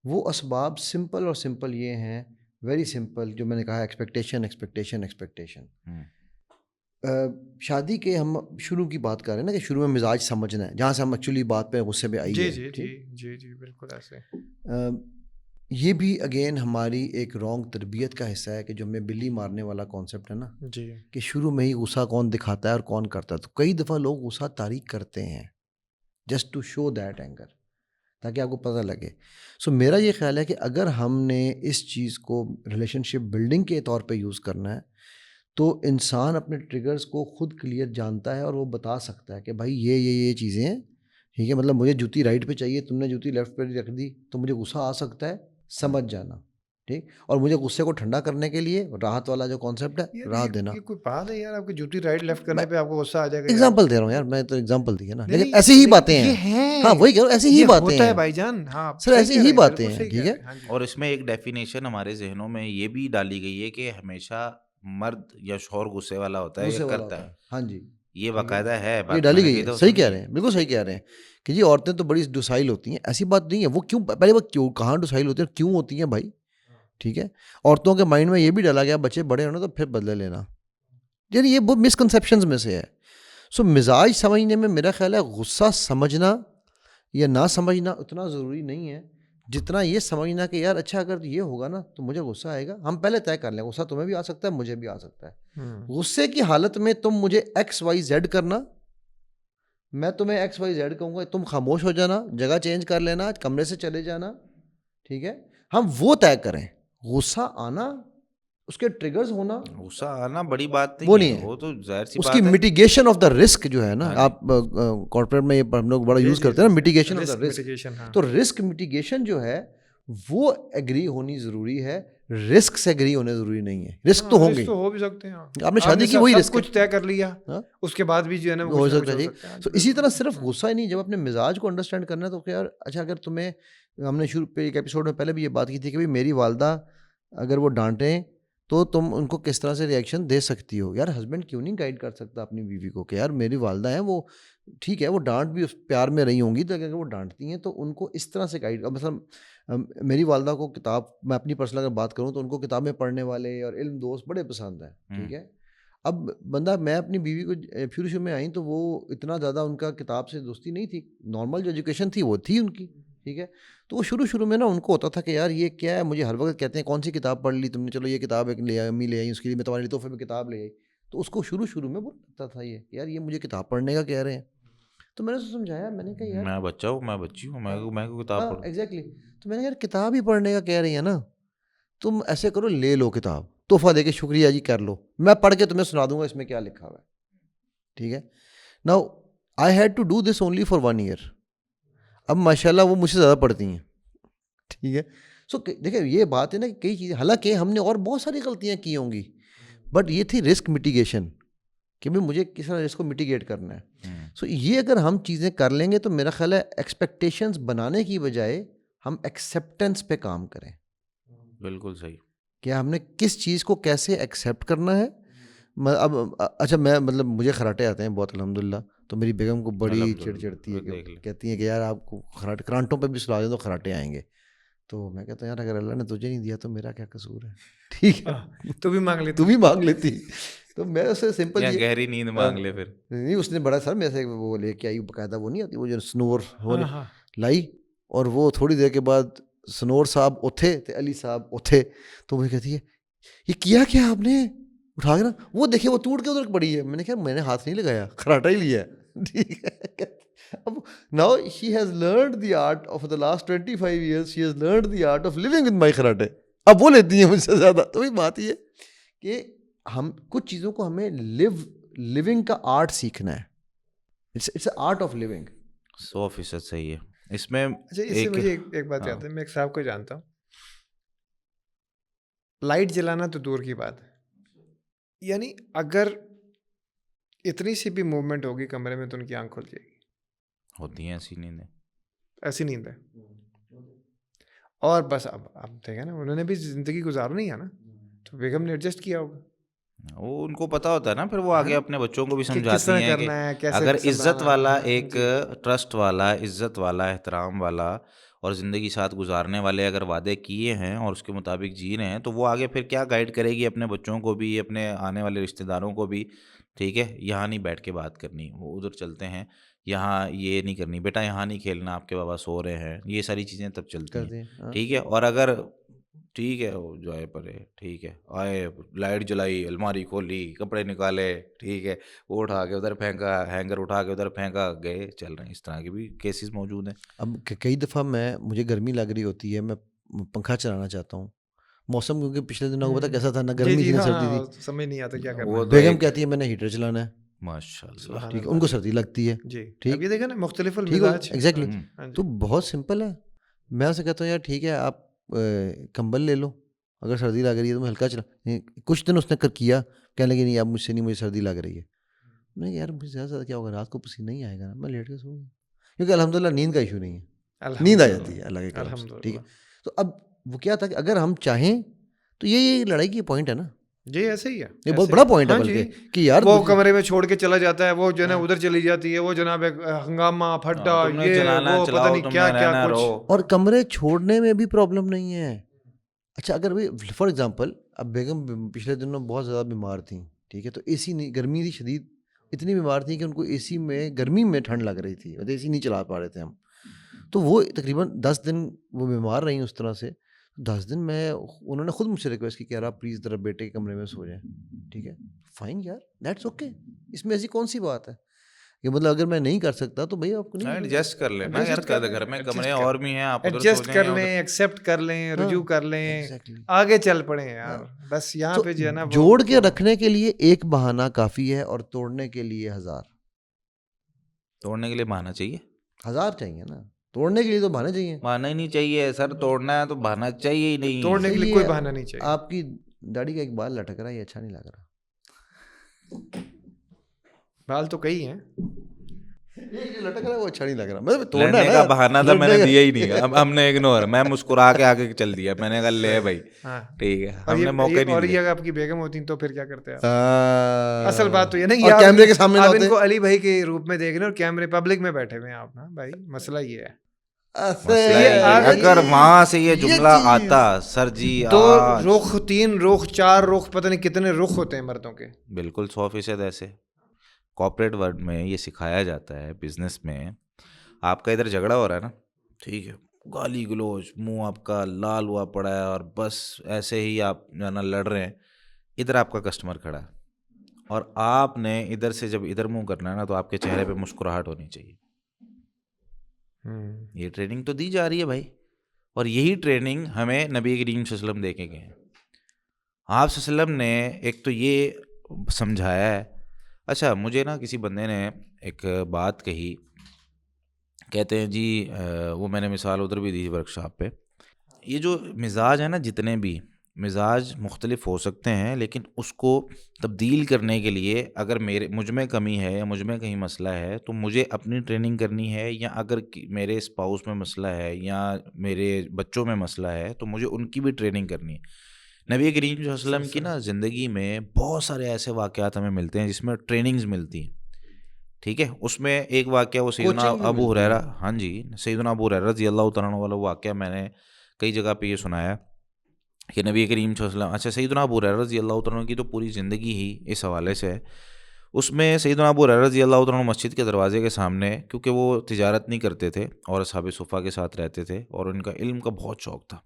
وہ اسباب سمپل اور سمپل یہ ہیں, ویری سمپل, جو میں نے کہا ایکسپیکٹیشن ایکسپیکٹیشن ایکسپیکٹیشن. شادی کے ہم شروع کی بات کر رہے ہیں نا, کہ شروع میں مزاج سمجھنا ہے, جہاں سے ہم ایکچولی بات پہ غصے پہ آئی ہے. جی جی جی جی بالکل ایسے. یہ بھی اگین ہماری ایک رانگ تربیت کا حصہ ہے, کہ جو ہمیں بلی مارنے والا کانسیپٹ ہے نا, جی, کہ شروع میں ہی غصہ کون دکھاتا ہے اور کون کرتا ہے. تو کئی دفعہ لوگ غصہ تاریک کرتے ہیں just to show that anger, تاکہ آپ کو پتہ لگے. سو میرا یہ خیال ہے کہ اگر ہم نے اس چیز کو ریلیشن شپ بلڈنگ کے طور پہ یوز کرنا ہے, تو انسان اپنے ٹریگرز کو خود کلیئر جانتا ہے, اور وہ بتا سکتا ہے کہ بھائی یہ چیزیں ہیں, ٹھیک ہے, مطلب مجھے جوتی رائٹ پہ چاہیے, تم نے جوتی لیفٹ پہ رکھ دی, تو مجھے غصہ آ سکتا ہے, سمجھ جانا, ٹھیک. اور مجھے غصے کو ٹھنڈا کرنے کے لیے راحت والا جو کانسیپٹ ہے, راحت دینا. یہ کوئی بات ہے یار, آپ کی جوتی رائٹ لیفٹ کرنے پہ آپ کو غصہ آ جائے گا؟ ایگزامپل دے رہا ہوں یار, میں تو ایگزامپل دی ہے نا, لیکن ایسی ہی باتیں ہیں. ہاں وہی کہہ رہا ہوں, ایسی ہی باتیں ہیں بھائی جان. ہاں سر, ایسی ہی باتیں ہیں, ٹھیک ہے. اور اس میں ایک ڈیفینیشن ہمارے ذہنوں میں یہ بھی ڈالی گئی ہے کہ ہمیشہ مرد یا شوہر غصے والا ہوتا ہے یا کرتا ہے. ہاں جی, یہ باقاعدہ ہے، یہ ڈالی گئی ہے. صحیح کہہ رہے ہیں, بالکل صحیح کہہ رہے ہیں کہ جی عورتیں تو بڑی ڈوسائل ہوتی ہیں. ایسی بات نہیں ہے. وہ کیوں, پہلے وہ کیوں, کہاں ڈوسائل ہوتی ہیں, کیوں ہوتی ہیں بھائی, ٹھیک ہے. عورتوں کے مائنڈ میں یہ بھی ڈالا گیا بچے بڑے ہونا تو پھر بدلے لینا, یعنی یہ بہت مسکنسیپشنز میں سے ہے. سو مزاج سمجھنے میں میرا خیال ہے غصہ سمجھنا یا نہ سمجھنا اتنا ضروری نہیں ہے جتنا یہ سمجھنا کہ یار اچھا اگر یہ ہوگا نا تو مجھے غصہ آئے گا. ہم پہلے طے کر لیں غصہ تمہیں بھی آ سکتا ہے, مجھے بھی آ سکتا ہے. غصے کی حالت میں تم مجھے ایکس وائی زیڈ کرنا, میں تمہیں ایکس وائی زیڈ کہوں گا, تم خاموش ہو جانا, جگہ چینج کر لینا, کمرے سے چلے جانا, ٹھیک ہے. ہم وہ طے کریں. غصہ آنا, اس کے ٹریگرز ہونا, غصہ آنا بڑی بات وہ نہیں نہیں ہے, ہے. وہ تو ظاہر سی اس بات کی ہے. میٹیگیشن آف دا رسک جو ہے نا, آپ کارپوریٹ میں یہ ہم لوگ بڑا یوز کرتے ہیں نا, میٹیگیشن آف دا رسک. تو رسک میٹیگیشن جو ہے وہ ایگری ہونی ضروری ہے, رسک سے ایگری ہونے ضروری نہیں ہے. رسک تو ہوں گے, ہو بھی سکتے ہیں. آپ نے شادی کی وہی رسک کچھ طے کر لیا, اس کے بعد بھی جو ہے نا ہو سکتا ہے. تو اسی طرح صرف غصہ ہی نہیں, جب اپنے مزاج کو انڈرسٹینڈ کرنا ہے تو یار اچھا اگر تمہیں, ہم نے شروع پہ ایک ایپیسوڈ میں پہلے بھی یہ بات کی تھی کہ بھائی میری والدہ اگر وہ ڈانٹیں تو تم ان کو کس طرح سے ریئیکشن دے سکتی ہو. یار ہسبینڈ کیوں نہیں گائیڈ کر سکتا اپنی بیوی کو کہ یار میری والدہ ہیں, وہ ٹھیک ہے وہ ڈانٹ بھی اس پیار میں رہی ہوں گی, تو اگر وہ ڈانٹتی ہیں تو ان کو اس طرح سے گائیڈ. مثلا میری والدہ کو کتاب, میں اپنی پرسنل اگر بات کروں تو ان کو کتابیں پڑھنے والے اور علم دوست بڑے پسند ہیں, ٹھیک ہے. اب بندہ, میں اپنی بیوی کو شروع میں آئی تو وہ اتنا زیادہ ان کا کتاب سے دوستی نہیں تھی, نارمل جو ایجوکیشن تھی وہ تھی ان کی, ٹھیک ہے. تو وہ شروع میں نا ان کو ہوتا تھا کہ یار یہ کیا ہے, مجھے ہر وقت کہتے ہیں کون سی کتاب پڑھ لی تم نے, چلو یہ کتاب ایک لے آئی, امی لے آئی, اس کے لیے میں تمہارے تحفے میں کتاب لے آئی. تو اس کو شروع میں وہ لگتا تھا یہ یار یہ مجھے کتاب پڑھنے کا کہہ رہے ہیں. تو میں نے اسے سمجھایا, میں نے کہا یار میں بچہ ہوں, میں بچی ہوں, میں کو کتاب پڑھوں. ایگزیکٹلی. تو میں نے یار کتاب ہی پڑھنے کا کہہ رہی ہیں نا, تم ایسے کرو لے لو کتاب, تحفہ دے کے شکریہ جی کر لو, میں پڑھ کے تمہیں سنا دوں گا اس میں کیا لکھا ہوا ہے, ٹھیک ہے. Now I had to do this only for 1 year. اب ماشاء اللہ وہ مجھ سے زیادہ پڑھتی ہیں, ٹھیک ہے. سو دیکھیں یہ بات ہے نا کہ کئی چیزیں, حالانکہ ہم نے اور بہت ساری غلطیاں کی ہوں گی, بٹ یہ تھی رسک میٹیگیشن کہ بھائی مجھے کس طرح رسک کو میٹیگیٹ کرنا ہے. سو یہ اگر ہم چیزیں کر لیں گے تو میرا خیال ہے ایکسپیکٹیشنز بنانے کی بجائے ہم ایکسیپٹنس پہ کام کریں. بالکل صحیح. کہ ہم نے کس چیز کو کیسے ایکسیپٹ کرنا ہے. اب اچھا میں مطلب مجھے خراٹے آتے ہیں بہت الحمدللہ, تو میری بیگم کو بڑی چڑ چڑتی ہے کہ کہتی ہیں کہ یار آپ کو کرانٹوں پہ بھی سلا دیں تو خراٹے آئیں گے. تو میں کہتا ہوں یار اگر اللہ نے تجھے نہیں دیا تو میرا کیا قصور ہے, ٹھیک ہے, تو بھی مانگ لیتی, تو بھی مانگ لیتی. تو میں اسے سمپل گہری نیند مانگ لے پھر. نہیں, اس نے بڑا سر میں سے وہ لے کے آئی باقاعدہ, وہ نہیں آتی وہ جو سنور لائی, اور وہ تھوڑی دیر کے بعد سنور صاحب اٹھے تو علی صاحب اٹھے, تو مجھے کہتی ہے یہ کیا آپ نے اٹھا کے نا, وہ دیکھے وہ ٹوٹ کے ادھر پڑی ہے. میں نے کہا میں نے ہاتھ نہیں لگایا, خراٹا ہی لیا ہے, ٹھیک ہے. اب now she has learned the art of the last 25 years, she has learned the art of living with my خراٹے. اب وہ لیتی ہیں مجھ سے زیادہ. تو یہ بات یہ کہ ہم کچھ چیزوں کو ہمیں لیونگ کا آرٹ سیکھنا ہے. It's a art of living. 100% صحیح ہے. اس میں اچھا اس سے مجھے ایک بات یاد ہے, میں ایک صاحب کو جانتا ہوں, لائٹ جلانا تو دور کی بات ہے, یعنی اگر اتنی سی بھی موومنٹ ہوگی کمرے میں تو ان کی آنکھ کھل جائے گی. ہوتی ہیں ایسی نیندیں, ایسی نیند ہے. اور بس اب دیکھیں نا, انہوں نے بھی زندگی گزارنی ہے نا, تو بیگم نے ایڈجسٹ کیا ہوگا. وہ ان کو پتا ہوتا ہے نا, پھر وہ آگے اپنے بچوں کو بھی سمجھاتی ہیں کہ اگر عزت والا, ایک ٹرسٹ والا, عزت والا, احترام والا اور زندگی ساتھ گزارنے والے اگر وعدے کیے ہیں اور اس کے مطابق جی رہے ہیں, تو وہ آگے پھر کیا گائیڈ کرے گی اپنے بچوں کو بھی, اپنے آنے والے رشتہ داروں کو بھی. ٹھیک ہے, یہاں نہیں بیٹھ کے بات کرنی, وہ ادھر چلتے ہیں, یہاں یہ نہیں کرنی, بیٹا یہاں نہیں کھیلنا, آپ کے بابا سو رہے ہیں, یہ ساری چیزیں تب چلتی ہیں. ٹھیک ہے. اور اگر ٹھیک ہے وہ جو آئے پڑے, ٹھیک ہے, آئے لائٹ جلائی, الماری کھولی, کپڑے نکالے, ٹھیک ہے, وہ اٹھا کے ادھر پھینکا, ہینگر اٹھا کے ادھر پھینکا, گئے, چل رہے ہیں. اس طرح کے بھی کیسز موجود ہیں. اب کئی دفعہ مجھے گرمی لگ رہی ہوتی ہے, میں پنکھا چلانا چاہتا ہوں, موسم کیونکہ پچھلے دنوں کو پتا کیسا تھا, نہ گرمی تھی نہ سردی تھی, سمجھ نہیں آتا کیا کرنا. بیگم کہتی ہے میں نے ہیٹر چلانا ہے, ماشاء اللہ, ٹھیک ہے, ان کو سردی لگتی ہے, جی ٹھیک, یہ دیکھیں نا مختلف المزاج. ایگزیکٹلی. تو بہت سمپل ہے, میں اسے کہتا ہوں یار ٹھیک ہے آپ کمبل لے لو, اگر سردی لگ رہی ہے تو میں ہلکا چلا. کچھ دن اس نے کیا, کہنے لگے نہیں اب مجھ سے نہیں, مجھے سردی لگ رہی ہے. میں نے کہا یار مجھے زیادہ زیادہ کیا ہوگا, رات کو پسینہ نہیں آئے گا نا, میں لیٹ کے سو گا, کیونکہ الحمدللہ نیند کا ایشو نہیں ہے, نیند آ جاتی ہے اللہ کے کرم سے, ٹھیک ہے. تو اب وہ کیا تھا کہ اگر ہم چاہیں تو یہ لڑائی کی پوائنٹ ہے نا, جی ایسے ہی ہے. یہ بہت بڑا پوائنٹ ہے بلکہ کہ یار وہ کمرے میں چھوڑ کے چلا جاتا ہے, وہ جو ہے نا ادھر چلی جاتی ہے, وہ جناب ہنگامہ پھڈا یہ وہ پتہ نہیں کیا کیا کچھ. اور کمرے چھوڑنے میں بھی پرابلم نہیں ہے. اچھا اگر فار ایگزامپل اب بیگم پچھلے دنوں بہت زیادہ بیمار تھیں, ٹھیک ہے, تو اے سی نہیں, گرمی تھی شدید, اتنی بیمار تھیں کہ ان کو اے سی میں گرمی میں ٹھنڈ لگ رہی تھی, اے سی نہیں چلا پا رہے تھے ہم, تو وہ تقریباً 10 دن وہ بیمار رہیں اس طرح سے. 10 دن میں انہوں نے خود مجھ سے ریکویسٹ کی کہ یار آپ پلیز ذرا بیٹے کے کمرے میں سو جائیں, ٹھیک ہے, فائن یار, دیٹس اوکے, اس میں ایسی کون سی بات ہے کہ مطلب اگر میں نہیں کر سکتا تو بھائی آپ کو نہیں ایڈجسٹ کر لینا یار, گھر میں کمرے اور بھی ہیں, آپ ایڈجسٹ کر لیں, ایکسیپٹ کر لیں, رجوع کر لیں, آگے چل پڑیں یار. بس یہاں پہ جو ہے نا جوڑ کے رکھنے کے لیے ایک بہانہ کافی ہے اور توڑنے کے لیے 1000. توڑنے کے لیے بہانا چاہیے 1000 چاہیے نا, توڑنے کے لیے تو بہانے چاہیے. بہانا ہی نہیں چاہیے سر, توڑنا ہے تو بہانا چاہیے ہی نہیں. توڑنے کے لیے کوئی بہانا نہیں چاہیے. آپ کی داڑھی کا ایک بال لٹک رہا ہے, یہ اچھا نہیں لگ رہا. بال تو کئی ہیں, یہ لٹک رہا ہے وہ اچھا نہیں لگ رہا. توڑنے کا بہانا تھا, میں نے دیا ہی نہیں, اب ہم نے اگنور, میں مسکرا کے آگے چل دیا, میں نے کہا لے بھائی ٹھیک ہے, ہم نے موقع نہیں. اور یہ اگر آپ کی بیگم ہوتی تو پھر کیا کرتے ہیں؟ اصل بات تو یہ نہیں, اور کیمرے کے سامنے آپ ان کو علی بھائی کے روپ میں دیکھ رہے ہیں اور کیمرے پبلک میں بیٹھے ہوئے ہیں آپ نا بھائی, مسئلہ یہ ہے. اگر وہاں سے یہ جملہ آتا سر جی 2 رخ 3 رخ 4 رخ پتہ نہیں کتنے رخ ہوتے ہیں مردوں کے. بالکل 100% ایسے کارپوریٹ ورلڈ میں یہ سکھایا جاتا ہے. بزنس میں آپ کا ادھر جھگڑا ہو رہا ہے نا, ٹھیک ہے, گالی گلوچ, منہ آپ کا لال ہوا پڑا ہے اور بس ایسے ہی آپ جو ہے نا لڑ رہے ہیں, ادھر آپ کا کسٹمر کھڑا ہے اور آپ نے ادھر سے جب ادھر منہ کرنا ہے نا تو آپ کے چہرے پہ مسکراہٹ ہونی چاہیے. یہ ٹریننگ تو دی جا رہی ہے بھائی, اور یہی ٹریننگ ہمیں نبی کریم صلی اللہ علیہ وسلم دے کے گئے ہیں. آپ صلی اللہ علیہ وسلم نے ایک تو یہ سمجھایا ہے. اچھا مجھے نا کسی بندے نے ایک بات کہی, کہتے ہیں جی وہ میں نے مثال ادھر بھی دی ورک شاپ پہ, یہ جو مزاج ہے نا, جتنے بھی مزاج مختلف ہو سکتے ہیں, لیکن اس کو تبدیل کرنے کے لیے اگر مجھ میں کمی ہے یا مجھ میں کہیں مسئلہ ہے تو مجھے اپنی ٹریننگ کرنی ہے, یا اگر میرے اسپاؤس میں مسئلہ ہے یا میرے بچوں میں مسئلہ ہے تو مجھے ان کی بھی ٹریننگ کرنی ہے. نبی کریم صلی اللہ علیہ وسلم کی نا زندگی میں بہت سارے ایسے واقعات ہمیں ملتے ہیں جس میں ٹریننگز ملتی ہیں, ٹھیک ہے. اس میں ایک واقعہ وہ سیدنا ابو ہریرہ, ہاں جی, سیدنا ابو ہریرہ رضی اللہ تعالیٰ عنہ والا واقعہ میں نے کئی جگہ پہ یہ سنایا کہ نبی کریم صلی اللہ علیہ وسلم, اچھا سیدنا ابو ہریرہ رضی اللہ تعالیٰ عنہ کی تو پوری زندگی ہی اس حوالے سے ہے. اس میں سیدنا ابو ہریرہ رضی اللہ تعالیٰ عنہ مسجد کے دروازے کے سامنے, کیونکہ وہ تجارت نہیں کرتے تھے اور اصحاب صفہ کے ساتھ رہتے تھے اور ان کا علم کا بہت شوق تھا,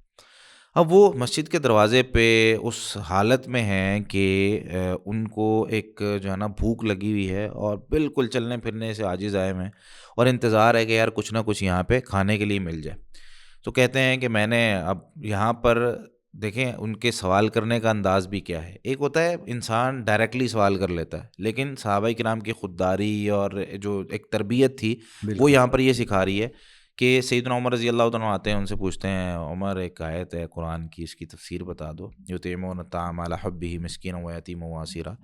اب وہ مسجد کے دروازے پہ اس حالت میں ہیں کہ ان کو ایک جو ہے نا بھوک لگی ہوئی ہے اور بالکل چلنے پھرنے سے عاجز آئے ہیں اور انتظار ہے کہ یار کچھ نہ کچھ یہاں پہ کھانے کے لیے مل جائے. تو کہتے ہیں کہ میں نے اب یہاں پر دیکھیں ان کے سوال کرنے کا انداز بھی کیا ہے. ایک ہوتا ہے انسان ڈائریکٹلی سوال کر لیتا ہے, لیکن صحابہ کرام کی خودداری اور جو ایک تربیت تھی وہ یہاں پر یہ سکھا رہی ہے کہ سیدنا عمر رضی اللہ عنہ آتے ہیں, ان سے پوچھتے ہیں عمر ایک آیت ہے قرآن کی, اس کی تفسیر بتا دو. یطعمون الطعام علی حبہ مسکینا و یتیما و اسیرا.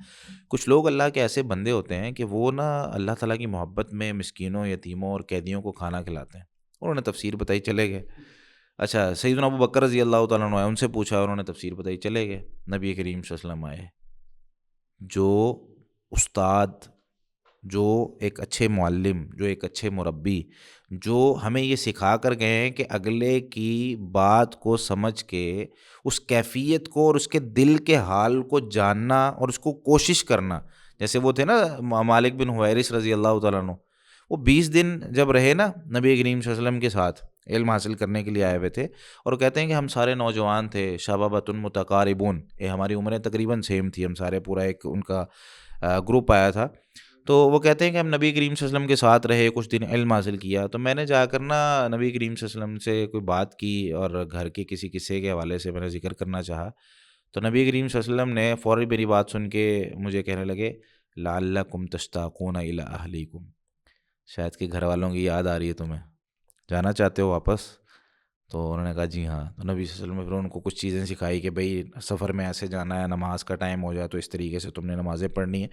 کچھ لوگ اللہ کے ایسے بندے ہوتے ہیں کہ وہ نا اللہ تعالیٰ کی محبت میں مسکینوں, یتیموں اور قیدیوں کو کھانا کھلاتے ہیں. انہوں نے تفسیر بتائی, چلے گئے. اچھا سیدنا ابو بکر رضی اللہ تعالیٰ عنہ, ان سے پوچھا, انہوں نے تفسیر بتائی, چلے گئے. نبی کریم صلی اللہ علیہ وسلم آئے. جو استاد, جو ایک اچھے معلم, جو ایک اچھے مربی, جو ہمیں یہ سکھا کر گئے ہیں کہ اگلے کی بات کو سمجھ کے اس کیفیت کو اور اس کے دل کے حال کو جاننا اور اس کو کوشش کرنا. جیسے وہ تھے نا مالک بن حویرث رضی اللہ تعالیٰ عنہ, وہ 20 دن جب رہے نا نبی کریم صلی اللہ علیہ وسلم کے ساتھ, علم حاصل کرنے کے لیے آئے ہوئے تھے, اور کہتے ہیں کہ ہم سارے نوجوان تھے, شبابۃ متقاربون, یہ ہماری عمریں تقریباً سیم تھی, ہم سارے پورا ایک ان کا گروپ آیا تھا. تو وہ کہتے ہیں کہ ہم نبی کریم صلی اللہ علیہ وسلم کے ساتھ رہے, کچھ دن علم حاصل کیا. تو میں نے جا کر نا نبی کریم صلی اللہ علیہ وسلم سے کوئی بات کی اور گھر کے کسی قصے کے حوالے سے میں نے ذکر کرنا چاہا. تو نبی کریم صلی اللہ علیہ وسلم نے فوری میری بات سن کے مجھے کہنے لگے لعلکم تشتاقون الی اہلیکم, شاید کہ گھر والوں کی یاد آ رہی ہے تمہیں, جانا چاہتے ہو واپس. تو انہوں نے کہا جی ہاں. تو نبی صلی اللہ علیہ وسلم نے پھر ان کو کچھ چیزیں سکھائی کہ بھئی سفر میں ایسے جانا ہے, نماز کا ٹائم ہو جائے تو اس طریقے سے تم نے نمازیں پڑھنی ہیں.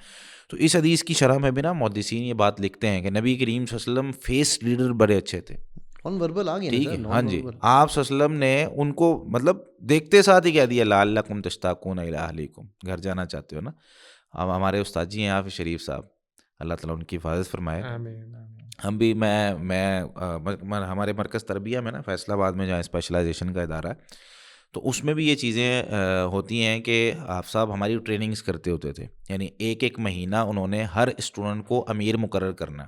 تو اس حدیث کی شرح میں بھی نا محدثین یہ بات لکھتے ہیں کہ نبی کریم صلی اللہ علیہ وسلم فیس لیڈر بڑے اچھے تھے. نان وربل آ گیا ٹھیک نا ہے. سر, ہاں نان جی, وربل. آپ صلی اللہ علیہ وسلم نے ان کو مطلب دیکھتے ساتھ ہی کہہ دیا لعلکم تشتاقون الی اہلیکم, گھر جانا چاہتے ہو نا. اب ہمارے استاد جی ہیں حافظ شریف صاحب, اللہ تعالیٰ ان کی حفاظت فرمائے. آمین آمین. ہم بھی میں ہمارے مرکز تربیہ میں نا فیصل آباد میں جہاں اسپیشلائزیشن کا ادارہ ہے, تو اس میں بھی یہ چیزیں ہوتی ہیں کہ آپ صاحب ہماری ٹریننگز کرتے ہوتے تھے. یعنی ایک مہینہ انہوں نے ہر اسٹوڈنٹ کو امیر مقرر کرنا,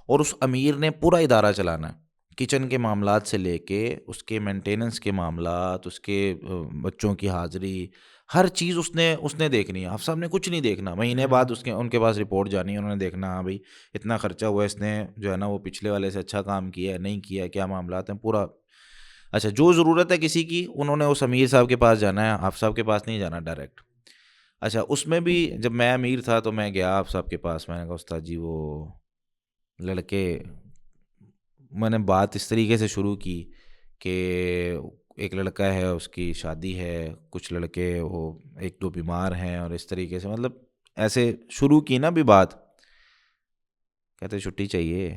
اور اس امیر نے پورا ادارہ چلانا ہے, کچن کے معاملات سے لے کے اس کے مینٹیننس کے معاملات, اس کے بچوں کی حاضری, ہر چیز اس نے دیکھنی ہے. آپ صاحب نے کچھ نہیں دیکھنا, مہینے بعد ان کے پاس رپورٹ جانی ہے, انہوں نے دیکھنا ہاں بھائی اتنا خرچہ ہوا, اس نے جو ہے نا وہ پچھلے والے سے اچھا کام کیا ہے نہیں کیا, کیا معاملات ہیں پورا. اچھا, جو ضرورت ہے کسی کی انہوں نے اس امیر صاحب کے پاس جانا ہے, آپ صاحب کے پاس نہیں جانا ڈائریکٹ. اچھا, اس میں بھی جب میں امیر تھا تو میں گیا آپ صاحب کے پاس, میں نے کہا استاد جی وہ لڑکے, میں نے بات اس طریقے سے شروع کی کہ ایک لڑکا ہے اس کی شادی ہے, کچھ لڑکے وہ ایک دو بیمار ہیں, اور اس طریقے سے مطلب ایسے شروع کی نا بھی بات. کہتے چھٹی چاہیے.